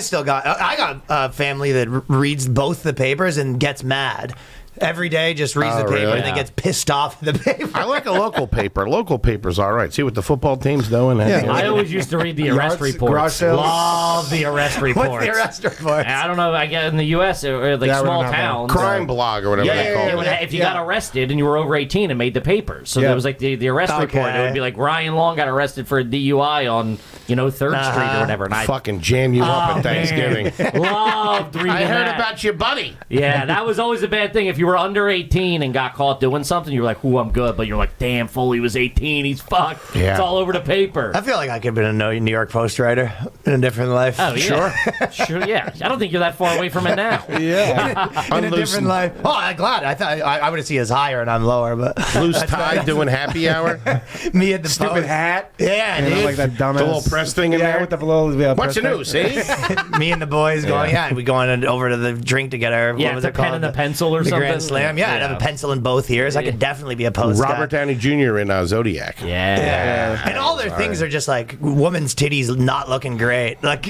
got a family that reads both the papers and gets mad. Every day just reads the paper really? and then gets pissed off at the paper. I like a local paper. Local paper's all right. See what the football team's doing. I always used to read the arrest Garage reports. sales. Love the arrest reports. What's the arrest report? I don't know. I guess in the U.S. or like Yeah, we small don't have that. towns. Crime blog or whatever they call It it. would, if you got arrested and you were over 18, it made the papers. So there was like the arrest report. And it would be like Ryan Long got arrested for a DUI on 3rd Street or whatever. And I Fucking jam you up at Thanksgiving. loved reading I heard that. about your buddy. Yeah, that was always a bad thing. If you were under 18 and got caught doing something, you were like, "Ooh, I'm good," but you're like, "Damn, Foley was 18. He's fucked." Yeah. It's all over the paper. I feel like I could have been a New York Post writer in a different life. Oh yeah, sure, yeah. I don't think you're that far away from it now. In a different life. Oh, I'm glad. I thought I would have seen us higher and I'm lower, but Loose tie doing happy hour. me at the Stupid Post. hat. Yeah, And dude. like that dumbass. The little press thing in Yeah, there. with the little. What's the news, eh? Me and the boys going. Yeah, we going over to the drink to get our Yeah, what was the it pen called? and the pencil or the something. Grand Slam. Yeah, I'd have a pencil in both ears. I could definitely be a post Robert guy. Downey Jr. in Zodiac. Yeah. And all their things are just like women's titties not looking great. Like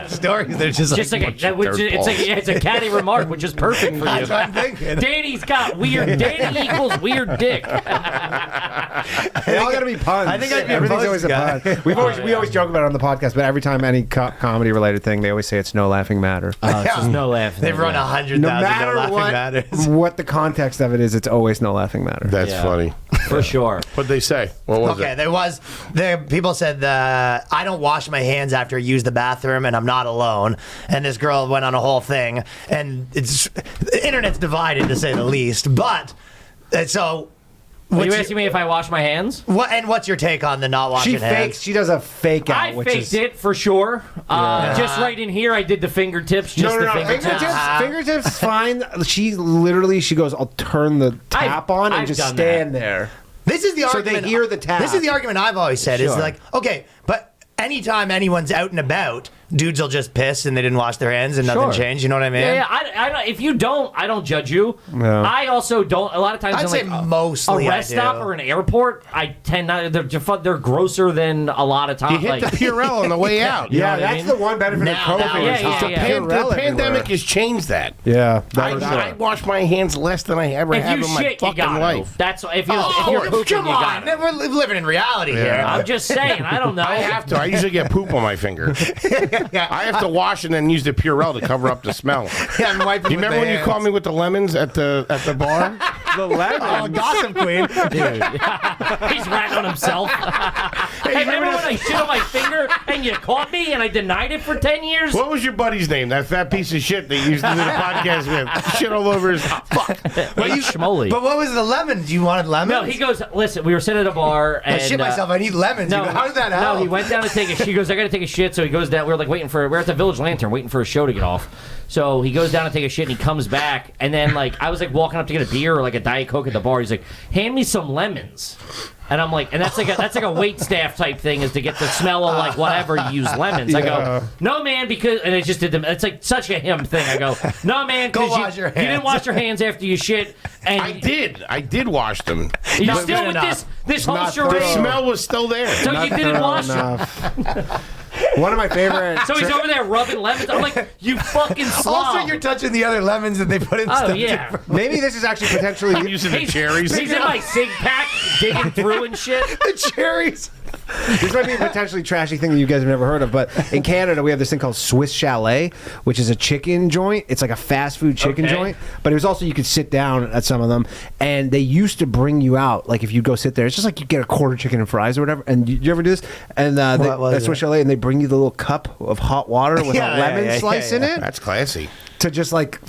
stories, they're just Just like. like it's a catty remark, which is perfect for That's you. what I'm thinking. Danny's got weird. Danny equals weird dick. They all gotta be puns. I think I'd be a Everything's post always a guy. pun. We always joke about it on the podcast, but every time any comedy related thing, they always say it's no laughing matter. It's just no laughing. They've run 100,000 no no matter laughing what, matters. what the context of it is, it's always no laughing matter. That's Yeah. funny. For sure. What'd they say? What was Okay, it? people said I don't wash my hands after I use the bathroom, and I'm not alone. And this girl went on a whole thing, and the internet's divided to say the least. But so. Are you asking me if I wash my hands? What's your take on the not washing hands? She does a fake out. I faked it for sure. Just right in here, I did the fingertips. Just the fingertips. Fingertips, fine. She goes, I'll turn the tap on and I've just done stand there. This is the So argument. they hear the tap. This is the argument I've always said. Is Sure. like, okay, but anytime anyone's out and about, dudes will just piss and they didn't wash their hands and nothing Sure. changed. You know what I mean? Yeah, I don't, if you don't, I don't judge you. Yeah. I also don't. A lot of times, I'd in say like mostly a I rest do. stop or an airport, I tend not. They're grosser than a lot of You times. hit Like, the Purell on the way out. Yeah, what I that's mean? the one benefit Now, of COVID. yeah, is yeah, the yeah. Purell The everywhere. pandemic has changed that. Yeah. I wash my hands less than I ever if have you in my shit, you fucking got life. That's if you're pooping, come you got on. it. We're living in reality here. I'm just saying. I don't know. I have to. I usually get poop on my finger. I have to wash and then use the Purell to cover up the smell. Yeah, I'm wiping Do you with remember the when you hands. called me with the lemons at the bar? The lemon. Oh, gossip queen. He's ratting on himself. Hey, remember when I shit on my finger and you caught me and I denied it for 10 years? What was your buddy's name? That fat piece of shit that you used to do the podcast with. Shit all over his fuck. Hey, Schmoly. But what was the lemons? You wanted lemons? No, he goes, listen, we were sitting at a bar and I shit myself. I need lemons. No, You go, how did that help? No, he went down to take a shit. He goes, I got to take a shit. So he goes down. We we're at the Village Lantern waiting for a show to get off. So he goes down to take a shit and he comes back. And then, like, I was, like, walking up to get a beer or, like, a Diet Coke at the bar. He's like, hand me some lemons. And I'm like, and that's like a wait staff type thing is to get the smell of, like, whatever you use lemons. I go, no, man, because, and it just did them. It's like such a him thing. I go, no, man, Go because wash your you didn't hands. wash your hands after you shit. And I did wash them. you're Not still good with enough. this whole not charade. The smell was still there. So you didn't wash them. One of my favorite. So he's over there rubbing lemons. I'm like, you fucking slob. Also, you're touching the other lemons that they put in Oh, stuff. yeah. Maybe this is actually potentially. I'm using the cherries. He's in my cig pack digging through and shit. The cherries. This might be a potentially trashy thing that you guys have never heard of, but in Canada we have this thing called Swiss Chalet, which is a chicken joint. It's like a fast food chicken Okay. joint, but it was also you could sit down at some of them, and they used to bring you out like if you go sit there, it's just like you get a quarter chicken and fries or whatever. And you ever do this? And What was at Swiss it? Chalet, and they bring you the little cup of hot water with Yeah, a lemon yeah, slice yeah. in it That's classy. to just like.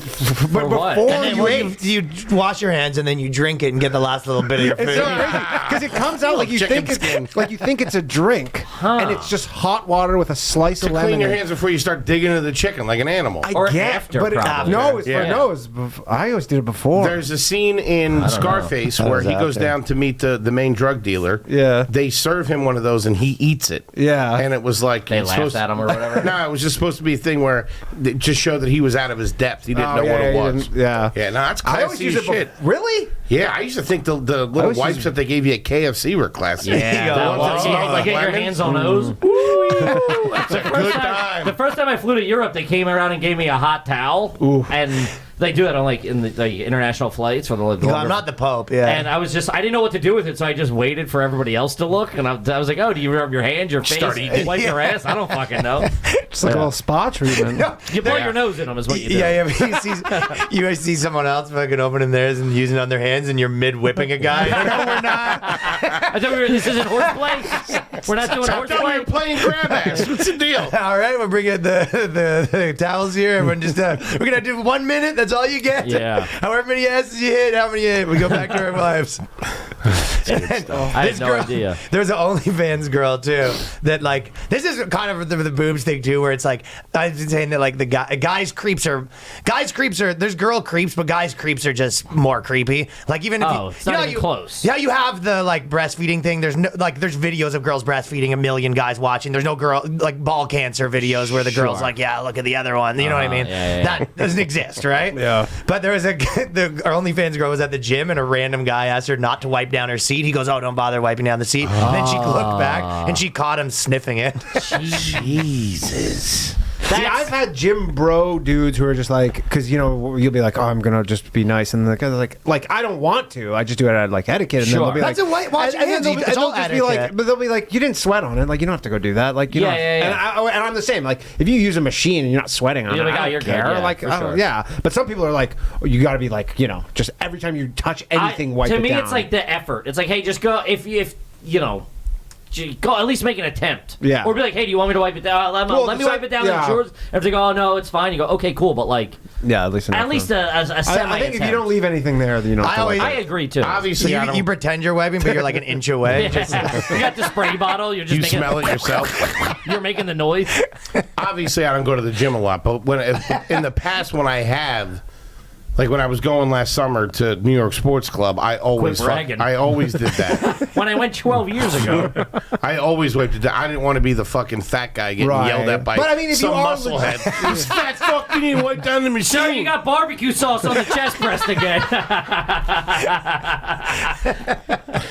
But what? before And then you when ate. you wash your hands and then you drink it and get the last little bit of your food. It's so crazy because it comes out like you Chicken think skin. it's like you think it's a drink, and it's just hot water with a slice To of lemon. clean your in it. hands before you start digging into the chicken like an animal. Or get, after, but probably. no, it's Yeah. no, it's I always did it before. There's a scene in Scarface where was he goes after. down to meet the main drug dealer. Yeah. They serve him one of those and he eats it. Yeah. And it was like They it's laughed supposed- at him or whatever. No, it was just supposed to be a thing where it just showed that he was out of his depth. He didn't know what it was. Yeah. Yeah, no, that's I always classy use as it. shit. Really? Yeah, I used to think the little always wipes use- that they gave you at KFC were classy. Yeah, The ones that smelled like get your lemons. hands on those. It's a good time. The first time I flew to Europe, they came around and gave me a hot towel, and they do that on like in the international flights for the. No, I'm not the Pope. Yeah. And I didn't know what to do with it, so I just waited for everybody else to look, and I was like, "Oh, do you rub your hands, your face, Start eating. wipe your ass? I don't fucking know. It's like a little spa treatment. You blow your nose in them, is what you do." Yeah, yeah. You see someone else fucking opening theirs and using it on their hands, and you're mid whipping a guy. No, we're not. I thought this isn't horseplay. We're not doing I thought we were horseplay. playing grab ass. What's the deal? All right, we'll bring in the towels here. Everyone just we're gonna do 1 minute. That's all you get. Yeah. However many asses you hit, how many you hit. We go back to our lives. I had no idea. There's an OnlyFans girl too that like this is kind of the boobs thing too, where it's like I was saying that like the guys creeps are there's girl creeps, but guys creeps are just more creepy. Like even if It's not even close. Yeah, you have the like breastfeeding thing. There's no like there's videos of girls breastfeeding, a million guys watching. There's no girl like ball cancer videos where the girl's like, yeah, look at the other one. You know what I mean? yeah. That doesn't exist, right? Yeah. But there was our OnlyFans girl was at the gym and a random guy asked her not to wipe down her seat. He goes, "Oh, don't bother wiping down the seat." And then she looked back and she caught him sniffing it. Jesus. See, I've had gym bro dudes who are just like, because you'll be like, oh, I'm gonna just be nice, and the guy's like, I don't want to. I just do it out of like etiquette, and then they'll be That's like, a white watch. and then It's all they'll just be like, etiquette. but they'll be like, you didn't sweat on it, like you don't have to go do that, like you know. And I'm the same. Like if you use a machine and you're not sweating on You're it, like, I oh, don't you're good, care. yeah, Like for sure. yeah, but some people are like, oh, you got to be like, just every time you touch anything, wipe it down. To me, it's like the effort. It's like, hey, just go if go at least make an attempt. Yeah. Or be like, hey, do you want me to wipe it down? Let me wipe it down. yeah. Yours. And if they go, oh no, it's fine. You go, okay, cool, but like, yeah, at least a semi. I think if you don't leave anything there, then you don't. I agree too. Obviously, I don't- You pretend you're wiping, but you're like an inch away. Just- you got the spray bottle. You're just you making smell it yourself. You're making the noise. Obviously, I don't go to the gym a lot, but in the past when I have, like when I was going last summer to New York Sports Club, I always bragging. I always did that. When I went 12 years ago. I always wiped it down. I didn't want to be the fucking fat guy getting yelled at by But I mean, if some you are musclehead. This fat fuck, you need to wipe down the machine. So you got barbecue sauce on the chest press again. I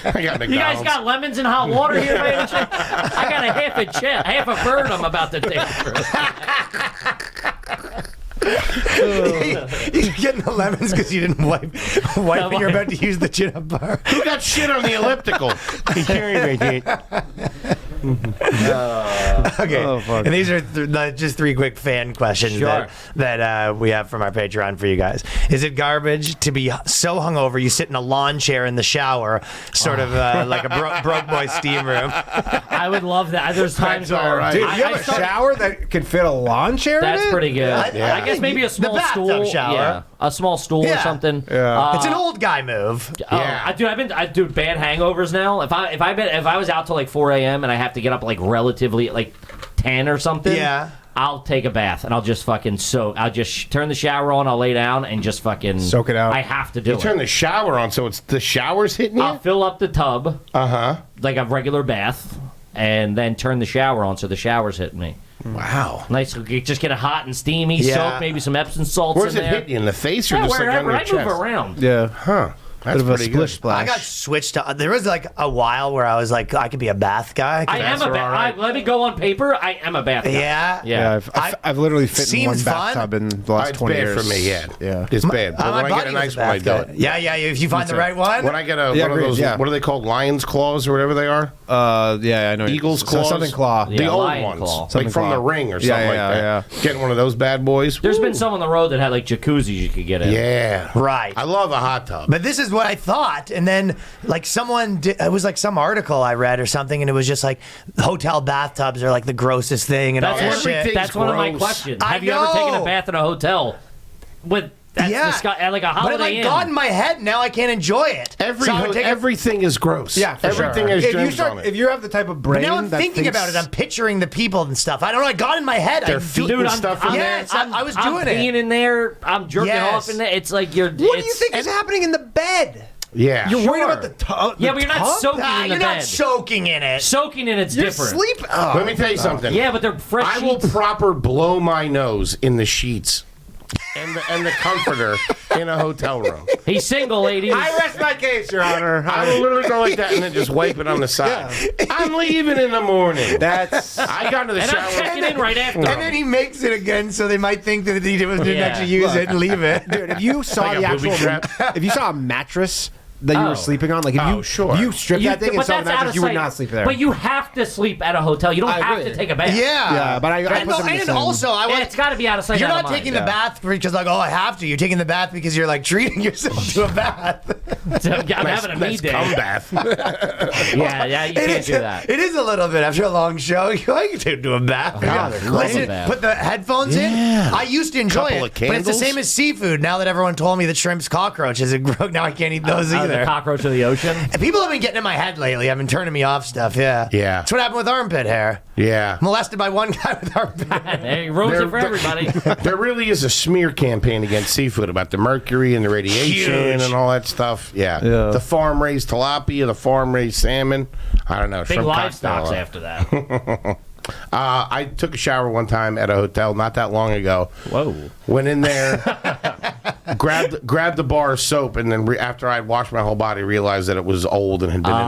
got McDonald's. You guys got lemons and hot water here, by any chance? I got a half a bird I'm about to take through. You're getting the lemons because you didn't wipe when you're about to use the chin up bar. Who got shit on the elliptical? Okay, fuck. and these are just three quick fan questions Sure. that we have from our Patreon for you guys. Is it garbage to be so hungover you sit in a lawn chair in the shower, sort of like a broke boy steam room? I would love that. There's times That's all where right. Dude, I- you I have a started- shower that can fit a lawn chair in That's it? pretty good. Yeah. I guess maybe a small bathtub stool. shower. Yeah, a small stool or Yeah. something. Yeah. It's an old guy move. Yeah. I do bad hangovers now. If I was out till like 4 a.m. and I have to get up like relatively like 10 or something. Yeah. I'll take a bath and I'll just fucking I'll just turn the shower on. I'll lay down and just fucking Soak it out. I have to do You it. turn the shower on, so it's the shower's hitting you. I'll fill up the tub Uh-huh. like a regular bath, and then turn the shower on so the shower's hitting me. Wow. Nice. Just get it hot and steamy. Yeah. Soak maybe some Epsom salts Where's in it there. hitting you? In the face or Yeah, just like wherever. on your I chest? move around. Yeah. Huh. That's Bit of a pretty splish good. splash. I got switched to. There was like a while where I was like, I could be a bath guy. I am a bath. Let me go on paper. I am a bath guy. Yeah. Yeah, I've literally fit in one Seems fun. bathtub in the last It's 20 bad years. for me, yeah. Yeah. It's bad. But My when I get buddy a was nice a one, I bath do guy. it. Yeah. If you find the right one. When I get Yeah, one of agreed, those, yeah. what are they called? Lion's claws or whatever they are? Yeah, I know. Eagle's claws? Something claw. Yeah. The old lion ones. claw. Like Something from claw. the ring or Yeah, something yeah, like that. Getting one of those bad boys. There's Woo. been some on the road that had like jacuzzis you could get in. Yeah. Right. I love a hot tub. But this is what I thought, and then like it was like some article I read or something, and it was just like hotel bathtubs are like the grossest thing, and all That's that one, shit. everything- that's one of my gross. questions. I Have you ever taken a know. bath in a hotel with at like a but Holiday it like Inn? got in my head. Now I can't enjoy it. So I would take a- Everything is gross. Yeah, for everything sure. has If you germs on it. if you have the type of But brain now I'm that thinking thinks, about it. I'm picturing the people and stuff. I don't know. I got in my head. They're I feet do- and I'm, stuff I'm, in Yes, I was I'm doing it. peeing in there. I'm jerking Yes. off in there. It's like you're. What do you think is happening in the bed? yeah. You're worried Sure. about the tub? Yeah, but you're not soaking in the You're bed. not soaking in it. Soaking in it's You're different. sleep. Oh. Let me tell you something. Yeah, but they're fresh I will sheets. proper blow my nose in the sheets and the comforter in a hotel room. He's single, ladies. I rest my case, Your Honor. I will literally go like that and then just wipe it on the side. I'm leaving in the morning. That's I got into the and I'm shower. checking in right after. And then he makes it again, so they might think that he didn't Yeah. actually use it and leave it. dude. If you saw Like a the booby actual, trap? if you saw a mattress that you Oh. were sleeping on, like if you sure. if you stripped that thing and but saw the that's out mattress, of you would sight. not sleep there. But you have to sleep at a hotel. You don't I have agree. to take a bath. yeah, but I And, put them in the same. also, I want. It's got to be out of sight. You're out not of mind. taking the bath because like, oh, I have to. You're taking the bath because you're like treating yourself to a bath. I'm having a me day. Cum bath. Yeah, you can't do that. It is a little bit after a long show. You can do a bath. God, they're Listen, great bath. put the headphones in. I used to enjoy Couple it, of but it's the candles. same as seafood. Now that everyone told me that shrimp's cockroaches, now I can't eat those The either. cockroach of the ocean. And people have been getting in my head lately. I've been turning me off stuff. Yeah. Yeah. That's what happened with armpit hair. Yeah. Molested by one guy with armpit hair. Hey, ruins it for everybody. There really is a smear campaign against seafood about the mercury and the radiation Huge. and all that stuff. Yeah. Yeah. The farm raised tilapia, the farm raised salmon. I don't know. Big shrimp livestocks cocktail. after that. I took a shower one time at a hotel not that long ago. Whoa. Went in there, grabbed the bar of soap, and then after I'd washed my whole body, realized that it was old and had been in there.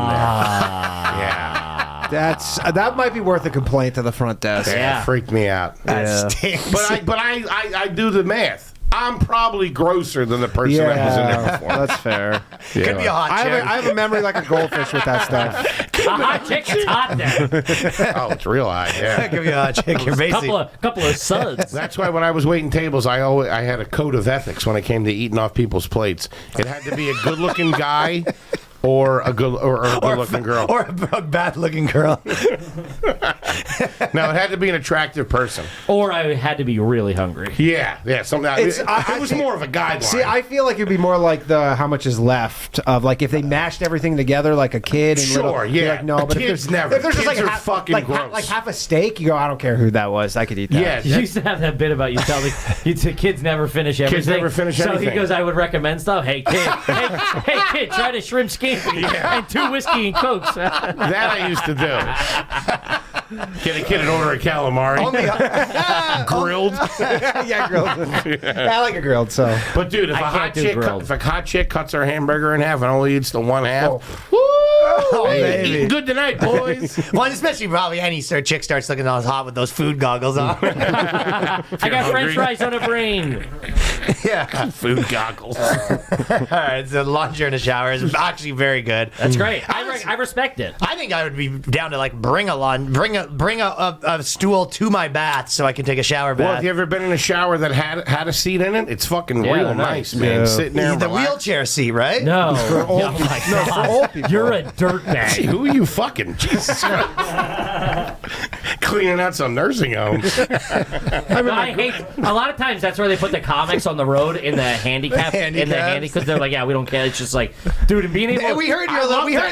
Yeah. That might be worth a complaint to the front desk. Yeah. It freaked me out. That stinks. But I do the math. I'm probably grosser than the person that was in there before. That's fair. Could be a hot I chick. have a memory like a goldfish with that stuff. A hot chick, it's hot there. Oh, it's real high. Yeah. Could be a hot chick. You're basically. Couple of suds. That's why when I was waiting tables, I had a code of ethics when it came to eating off people's plates. It had to be a good-looking guy or a good-looking girl. Or a bad-looking girl. No, it had to be an attractive person. Or I had to be really hungry. Yeah. Something. It was more of a guideline. See, I feel like it'd be more like the how much is left of like if they mashed everything together like a kid. And Sure, you're yeah. Like, no, but Kids if never. there's just Kids like are fucking gross. like half a steak, you go, I don't care who that was, I could eat that. Yeah. You used to have that bit about you telling kids never finish everything. never finish so anything. he goes, I would recommend stuff. Hey kid, hey kid, try the shrimp scampi and 2 whiskey and cokes. That I used to do. Get a kid and order a calamari. Grilled. Yeah, grilled. I like a grilled. So, But dude, if a hot chick cuts her hamburger in half and only eats the one half, Oh, hey, baby. eating good tonight, boys. Well, and especially probably any chick starts looking all hot with those food goggles on. I got French fries on a brain. Yeah. Food goggles. All right, so laundry in the shower is actually very good. That's great. I respect it. I think I would be down to like bring a stool to my bath so I can take a shower Well, bath. have you ever been in a shower that had a seat in it? It's fucking Yeah, real they're nice, nice. man. Yeah. Sitting there, and the relax. wheelchair seat, right? No. old Oh my no, God. for old people. You're a dirtbag. Hey, who are you fucking? Jesus Christ. Cleaning out some nursing home. I hate a lot of times that's where they put the comics on the road in the handicap because they're like, yeah, we don't care. It's just like, dude, and being able. We heard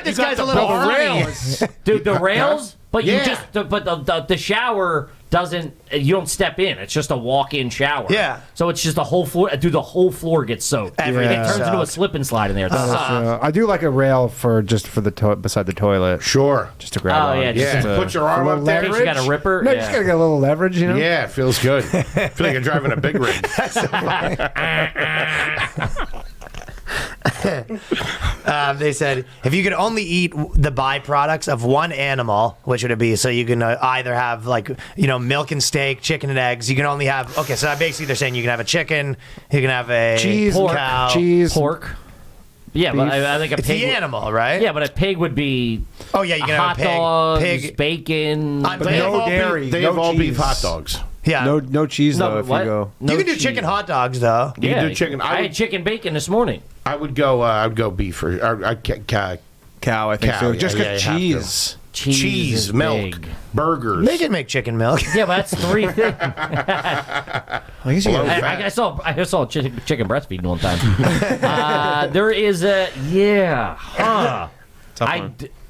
this guy's a little funny. Dude, the rails, but Yeah. you just but the shower doesn't. You don't step in. It's just a walk-in shower. Yeah. So it's just the whole floor. Dude, the whole floor gets soaked. Everything It turns into a soaked. slip and slide in there. It sucks. I do like a rail for the beside the toilet, Sure. just to grab. Oh, on. yeah, just Yeah. Put your arm a up there. In case you got a ripper. No, yeah. just gotta get a little leverage, you know. Yeah, it feels good. I feel like you're driving a big rig. They said if you could only eat the byproducts of one animal, which would it be? So you can either have milk and steak, chicken and eggs. You can only have So basically, they're saying you can have a chicken, you can have a Cheese, cow. cheese, Pork. Yeah, but I think a It's pig. the animal, right? Yeah, but a pig would be Oh yeah, you can have hot a pig. dogs, Pig. bacon. But But no dairy, They no have all beef cheese. hot dogs. Yeah. No cheese No, though. If what? you go, No you can do cheese. chicken hot dogs though. You can do chicken. I had chicken bacon this morning. I would go beef or cow, I think Cow, so. yeah, Just yeah, get you have to. cheese. Cheese, is milk, big. burgers. They can make chicken milk. Yeah, but that's 3 things. I guess you Hello. gotta- I saw chicken breastfeeding one time. There is a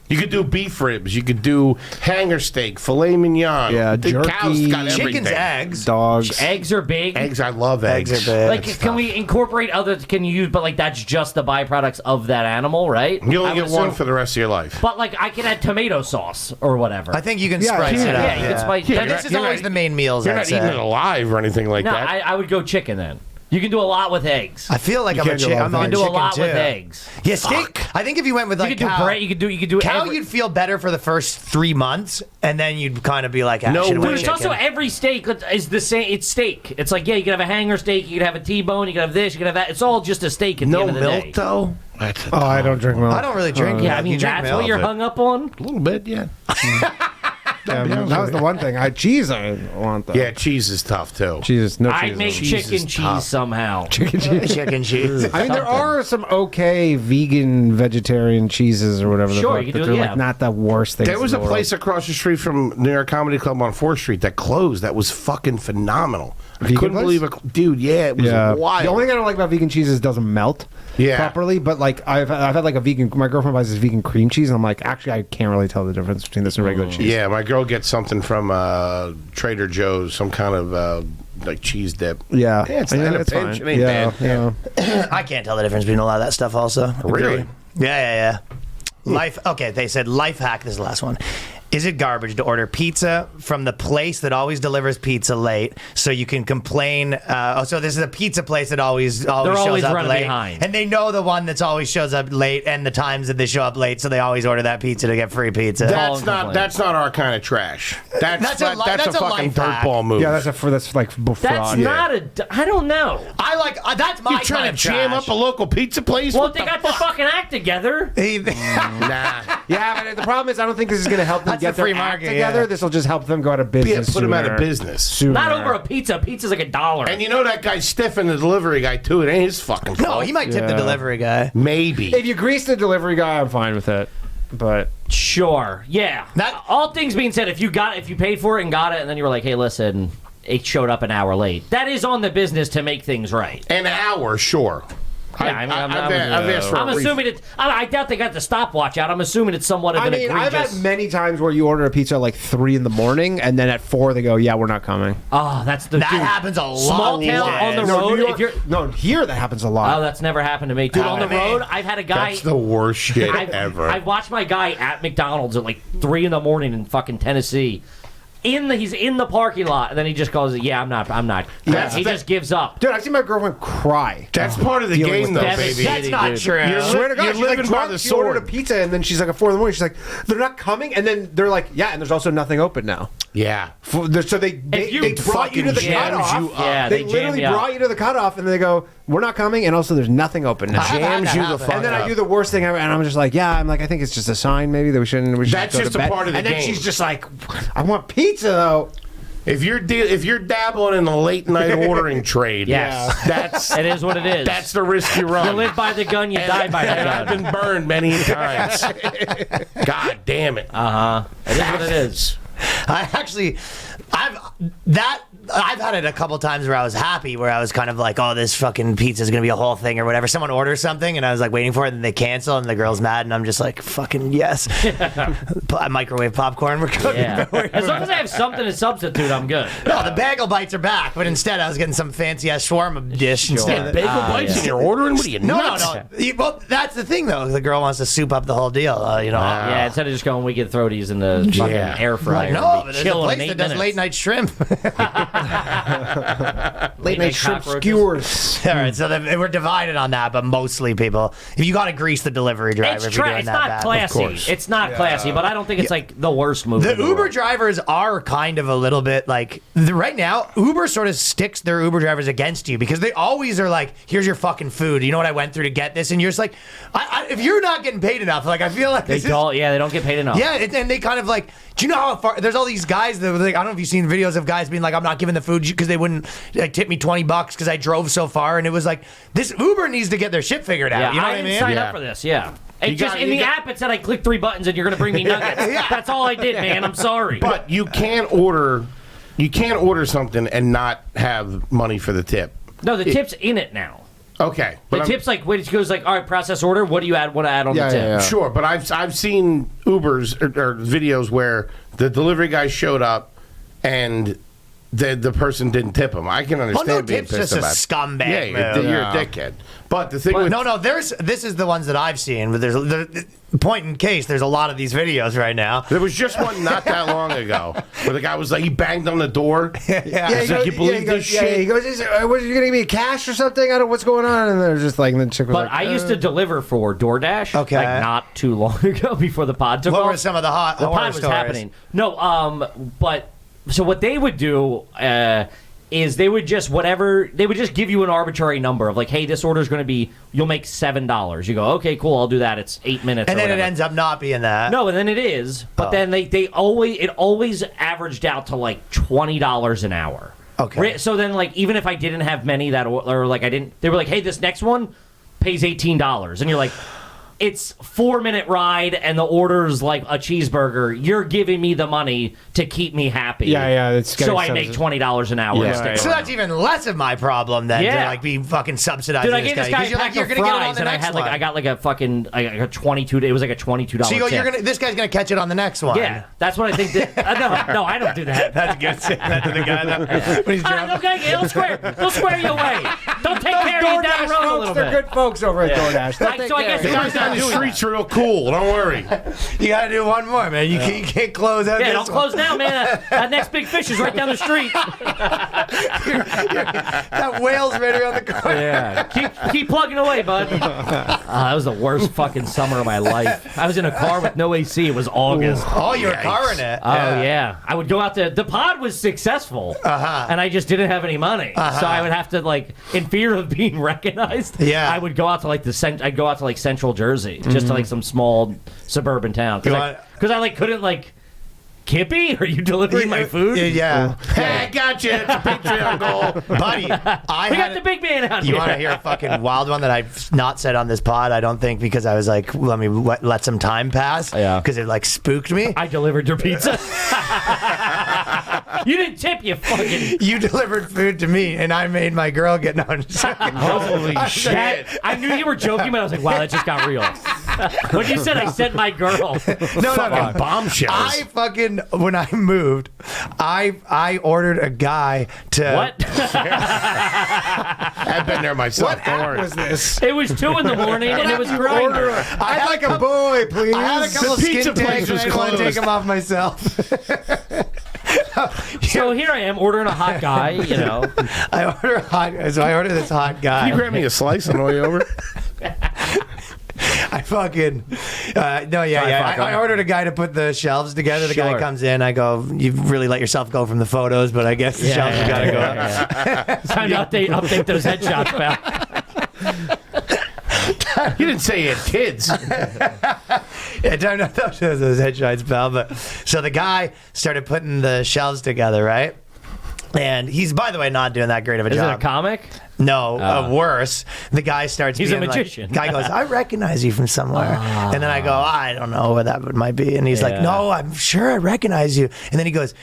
You could do beef ribs. You could do hanger steak, filet mignon. Yeah, the jerky. cow's got everything. Chicken's eggs. dogs. eggs are big. Eggs, I love eggs. Eggs are big. Like, can we incorporate other? Can you use? But like, that's just the byproducts of that animal, right? You I only would get one assume. for the rest of your life. But like, I can add tomato sauce or whatever. I think you can Yeah, spice yeah, it up. yeah, you can spice- Yeah, Yeah, this is you're always not- the main meals. You're I'd not say. eating it alive or anything like no, that. I would go chicken then. You can do a lot with eggs. I feel like You I'm can't do a lot I'm with on You can do a chicken lot too. with eggs. Yeah, steak. I think if you went with You like could do cow, bread. You could do. cow, every- you'd feel better for the first 3 months, and then you'd kind of be like, No, should've dude, went It's chicken. also every steak is the same. It's steak. It's like, yeah, you can have a hanger steak, you can have a T-bone, you can have this, you can have that. It's all just a steak at the no end of the milk day. though. Oh, I don't drink milk. I don't really drink. Yeah, I mean You drink that's milk? what you're hung up on. A little bit, yeah. Yeah, that was the one thing. Cheese, I want though. Yeah, cheese is tough too. cheese. No cheese. I'd make Cheese chicken is cheese tough. somehow. Chicken cheese. I mean, there are some okay vegan, vegetarian cheeses or whatever. Sure, the you fuck, can but do- they're yeah. like not the worst things. There was in a the place world. across the street from New York Comedy Club on 4th Street that closed. That was fucking phenomenal. I Vegan couldn't place? believe it. Dude, yeah, it was Yeah. wild. The only thing I don't like about vegan cheese is it doesn't melt Yeah. properly. But like I've had like a vegan. My girlfriend buys this vegan cream cheese, and I'm like, actually, I can't really tell the difference between this and regular cheese. Yeah, my girl gets something from Trader Joe's, some kind of like cheese dip. Yeah, it's yeah, not a it's pinch. fine. It ain't yeah, bad. yeah. I can't tell the difference between a lot of that stuff. Also, Really? Yeah. Life. Okay, they said life hack. This is the last one. Is it garbage to order pizza from the place that always delivers pizza late, so you can complain? So this is a pizza place that always They're shows always up running late, behind. and they know the one that's always shows up late and the times that they show up late, so they always order that pizza to get free pizza. That's not our kind of trash. That's a fucking life hack. dirtball move. Yeah, that's like fraud. That's not I don't know. I like that's my You're trying kind to of jam trash. up a local pizza place? Well, What they the got fuck? the fucking act together. Nah. Yeah, but the problem is I don't think this is going to help them That's get the free their act market, together. yeah. This will just help them go out of Yeah, business. put him out of sooner. business. Sooner. Not over a pizza. Pizza's like $1. And you know that guy's stiffing the delivery guy too. It ain't his fucking fault. No, he might tip the Yeah. delivery guy. Maybe. If you grease the delivery guy, I'm fine with it. But Sure. Yeah. That- all things being said, if you paid for it and got it, and then you were like, hey, listen, it showed up an hour late. That is on the business to make things right. An hour, sure. Yeah, I mean, I've asked for I'm a assuming it. I doubt they got the stopwatch out. I'm assuming it's somewhat of I an mean, I've egregious. had many times where you order a pizza at like 3 in the morning, and then at 4 they go, "Yeah, we're not coming." Oh, that's the That dude, happens a lot. Small these town days. on the No, road. New York- If you're, no, here that happens a lot. oh, that's never happened to me, dude. On the man. road, I've had a guy. That's the worst shit ever. I've watched my guy at McDonald's at like 3 in the morning in fucking Tennessee. He's in the parking lot, and then he just goes, "Yeah, I'm not." That's He the- just gives up. Dude, I've seen my girlfriend cry. That's part of the Dealing game, with though, that. baby. That's not dude. true. You're Swear to God, you're she's living like by drunk. the She ordered a sword. pizza, and then she's like at 4 in the morning. She's like, "They're not coming," and then they're like, "Yeah," and there's also nothing open now. Yeah. So they you brought you to the fucking cutoff. jams you up. Yeah, they they jam literally you up. brought you to the cutoff, and they go, "We're not coming," and also there's nothing open now. Jams you the happen. fuck And then up. I do the worst thing ever, and I'm just like, "Yeah," I'm like, "I think it's just a sign, maybe that we shouldn't." That's go to just a bed." part of the And then game. she's just like, "I want pizza though." If you're dabbling in the late night ordering trade, Yes. that's It is what it is. that's the risk you run. You live by the gun, you die by the and I've gun. been burned many times. God damn it. It is what it is. I've had it a couple times where I was happy, where I was kind of like, oh, this fucking pizza is gonna be a whole thing or whatever. Someone orders something and I was like waiting for it, and they cancel, and the girl's mad, and I'm just like, fucking yes. I microwave popcorn. We're cooking. Yeah. As long as I have something to substitute, I'm good. No, the bagel bites are back, but instead I was getting some fancy ass shawarma dish instead. Bagel bites and you're ordering? What are you, No, nuts? no. Well, that's the thing, though. The girl wants to soup up the whole deal. Yeah, instead of just going, we can throw these in the fucking air fryer. No, and but be there's a chilling place in 8 that does minutes. late night shrimp. Late night shrimp skewers. All right, so we're divided on that, but mostly people. If you got to grease the delivery driver, if you're doing It's that not bad. classy. course. It's not classy, but I don't think it's like the worst move. The in the Uber world. drivers are kind of a little bit like right now. Uber sort of sticks their Uber drivers against you because they always are like, "Here's your fucking food. You know what I went through to get this," and you're just like, "If you're not getting paid enough, like I feel like They this is- don't. Yeah, they don't get paid enough. Yeah, and they kind of like, do you know how far? There's all these guys that like, I don't know if you've seen videos of guys being like, I'm not giving the food because they wouldn't like, tip me $20 because I drove so far, and it was like, this Uber needs to get their shit figured out. Yeah, you know I what I didn't mean? sign Yeah. up for this. Yeah. It You just got- in you the got- app it said I clicked 3 buttons and you're gonna bring me nuggets. Yeah. That's all I did, man. I'm sorry. But you can't order something and not have money for the tip. no, the tip's in it now. Okay. The but tip's like when it goes like, all right, process order. What do you want to add on Yeah, the tip? yeah, yeah. Sure, but I've seen Ubers or videos where the delivery guy showed up and the person didn't tip him. I can understand no, being tip's pissed just a about scumbag Yeah, move. you're a dickhead. But the thing with No, this is the ones that I've seen. But there's point in case. There's a lot of these videos right now. there was just one not that long ago where the guy was like, he banged on the door. Yeah, He's like, you believe this shit? he goes, "Was you gonna give me cash or something? I don't know what's going on." And they're just like, and the chick was But like, I used to deliver for DoorDash. Okay. Like not too long ago before the pod took What off. were some of the hot the horror pod was stories? happening. No, but so what they would do is they would just give you an arbitrary number of like, hey, this order is going to be, you'll make $7. You go, okay, cool, I'll do that. It's 8 minutes. And or then it whatever. ends up not being that. No, and then it is. But then it always averaged out to like $20 an hour. Okay. So then like even if I didn't have many that or like I didn't, they were like, hey, this next one pays $18, and you're like, it's 4-minute ride and the order's like a cheeseburger. You're giving me the money to keep me happy. Yeah, it's so I make $20 an hour. Yeah, to stick right. So around. that's even less of my problem than to Yeah. like be fucking subsidizing Dude, I gave this guy 'cause a you're pack like, you're of gonna get it on fries, the and I next had one. like I got like a fucking like a 22. It was like a $22. So you go, tip. this guy's gonna catch it on the next one. Yeah, that's what I think. No, I don't do that. That's good. Say that to the guy though, when he's drunk. Okay, they'll square you away. Don't take care of you down the road a little guess they're good folks over at DoorDash. They'll take So I care guess of you it. Guys down the streets real cool. Don't worry. You gotta do one more, man. You can't close out. Yeah, this don't one. close down, man. That next big fish is right down the street. That whale's right around the corner. Yeah. Keep plugging away, bud. That was the worst fucking summer of my life. I was in a car with no AC. It was August. Oh, you were carring it. Oh yeah. I would go out to the pod was successful, and I just didn't have any money, so I would have to like, in fear of being recognized. Yeah. I would go out to like I'd go out to like Central Jersey, just to like some small suburban town, because I like couldn't like. Kippy, are you delivering my food? Yeah. Hey, gotcha. It's a Patreon goal. Buddy, We got the big man out You here. want to hear a fucking wild one that I've not said on this pod? I don't think, because I was like, let me let some time pass. Yeah. Because it like spooked me. I delivered your pizza. You didn't tip, you fucking. You delivered food to me, and I made my girl get no. Holy shit. I knew you were joking, but I was like, wow, that just got real. When you said I sent my girl. No. Bombshells. When I moved, I ordered a guy to. What? I've been there myself. What Don't app worry. was this? It was 2 in the morning, and it was Grindr. I'd like a boy, please. I had a couple The pizza skin place tags, and was I didn't want to take closed. them off myself. So here I am ordering a hot guy, you know. I ordered this hot Can guy. you grab me a slice on the way over? I fucking I ordered a guy to put the shelves together. The guy Sure. comes in. I go, you really let yourself go from the photos, but I guess the shelves have got to go up. It's time to update those headshots, pal. You didn't say you had kids. Yeah, don't know those headshots, pal. But so the guy started putting the shelves together, right? And he's, by the way, not doing that great of a Is job. it a comic? No, worse. The guy starts. He's a being magician. Like, guy goes, "I recognize you from somewhere," and then I go, "I don't know what that might be." And he's like, Yeah. "No, I'm sure I recognize you." And then he goes,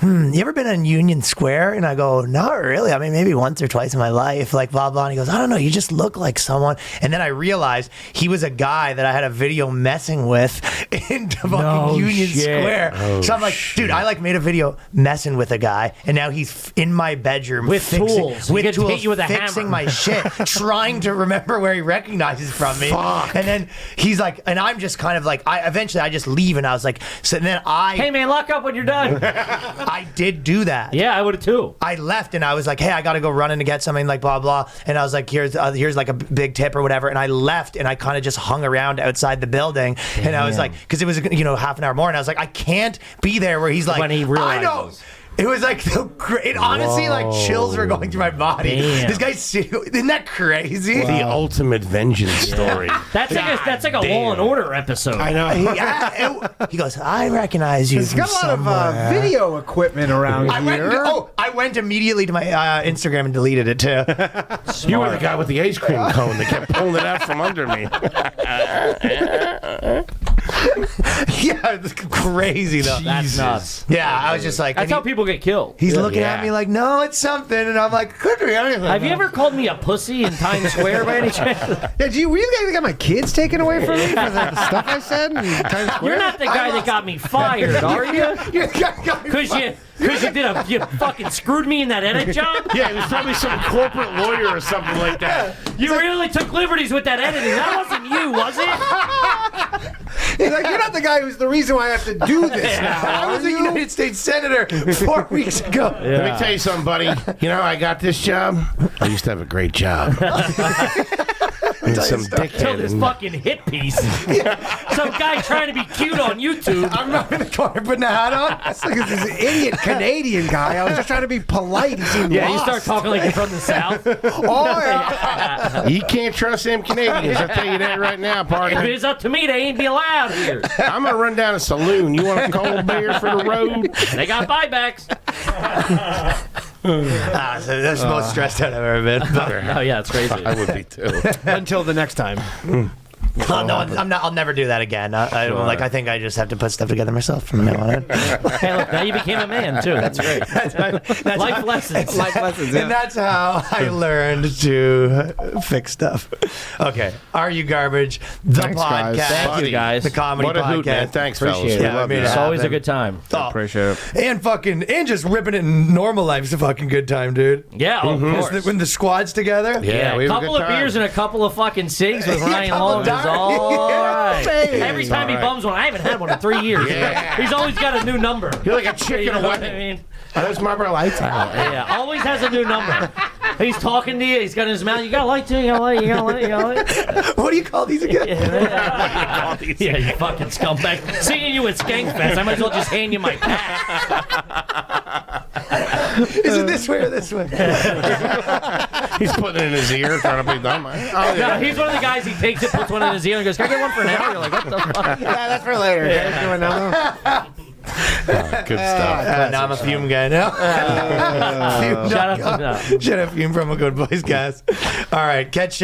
"You ever been on Union Square?" And I go, "Not really. I mean, maybe once or twice in my life." Like blah blah. And he goes, "I don't know. You just look like someone." And then I realized he was a guy that I had a video messing with in fucking Union shit. Square. So I'm like, dude, I like made a video messing with a guy, and now he's in my bedroom With fixing, tools. He with gets to tools, hit you with a fixing hammer. my shit, trying to remember where he recognizes from me. Fuck. And then he's like, and I'm just kind of like, eventually I just leave, and I was like, so then Hey, man, lock up when you're done. I did do that. Yeah, I would have too. I left and I was like, hey, I got to go running to get something, like blah blah. And I was like, here's like a big tip or whatever. And I left and I kind of just hung around outside the building. And I was like, because it was half an hour more, and I was like, I can't be there where he's like, When he I know. realizes. It was like it honestly, like chills were going through my body. Damn. This guy's isn't that crazy? The ultimate vengeance story. That's like a Law and Order episode. I know. He goes, I recognize you. He's from got a lot somewhere." of video equipment around I went, here. I went immediately to my Instagram and deleted it too. You were the guy with the ice cream cone that kept pulling it out from under me. Yeah, it's crazy though. That's nuts. Yeah, I was just like, That's and how people get killed. he's looking Yeah. at me like, no, it's something, and I'm like, could be anything. Have you ever called me a pussy in Times Square by any chance? Yeah, do you really got my kids taken away from me for the stuff I said in Times Square? You're not the guy that got me fired, are you? Because you fucking screwed me in that edit job? Yeah, it was probably some corporate lawyer or something like that. You really took liberties with that editing. That wasn't you, was it? He's like, you're not the guy who's the reason why I have to do this now. I was are a you? United States Senator 4 weeks ago. Let me tell you something, buddy. You know, I got this job. I used to have a great job. And some Till dickhead. this and- fucking hit piece. Some guy trying to be cute on YouTube. I'm not in the corner putting a hat on. Look at this idiot Canadian guy. I was just trying to be polite. He seemed Yeah, you lost. start talking like you're from the South. Oh, yeah. You can't trust them Canadians. I'll tell you that right now, If partner. it's up to me, they ain't be allowed here. I'm going to run down a saloon. You want a cold beer for the road? They got buybacks. So that's the most stressed out I've ever been. But Oh, yeah, it's crazy. I would be too. Until the next time. No, I'll never do that again. I think I just have to put stuff together myself from now on. Hey, look, now you became a man too. That's great. Life lessons. Life lessons. Yeah. And that's how I learned to fix stuff. Okay, Are You Garbage? The Thanks, podcast. guys. Thank you, guys. The comedy What a podcast. hoot, man. Thanks, fellas. Appreciate it. We Yeah, love I mean, you. It's always a happen. good time. Oh, Appreciate it. and just ripping it in normal life's a fucking good time, dude. Yeah, of course. When the squad's together. Yeah, we a have a couple good of time. beers and a couple of fucking cigs with Ryan couple Long is of all right. Every It's time he all right. bums one, I haven't had one in 3 years. Yeah. He's always got a new number. You're like a chick You in a know what I wedding. mean? Are those Marlboro Lights? Yeah, always has a new number. He's talking to you. He's got in his mouth. You got a light too. You got a light. You got a light. You got a light. What do you call these again? Yeah, you fucking scumbag. Seeing you at Skankfest, I might as well just hand you my pack. Is it this way or this way? He's putting it in his ear, trying to be dumb. Oh, No, yeah. he's one of the guys. He takes it, puts one in his ear, and goes, "Can I get one for now?" You're like, "What the fuck?" Yeah, that's for later. Good stuff. Now I'm a fume guy now. Shout out to Shout out Fume from a good BOYSCAST. All right, catch.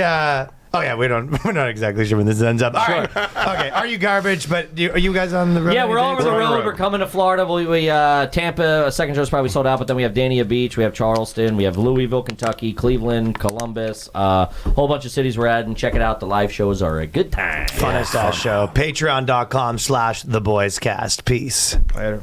Oh yeah, we're not exactly sure when this ends up. All right. Okay, Are You Garbage? But are you guys on the road? Yeah, we're all over the We're on the road. road. We're coming to Florida. We Tampa, second show's probably sold out, but then we have Dania Beach, we have Charleston, we have Louisville, Kentucky, Cleveland, Columbus, whole bunch of cities we're at, and check it out. The live shows are a good time. Funnest ass show. Patreon.com/TheBoysCast. Peace. Later.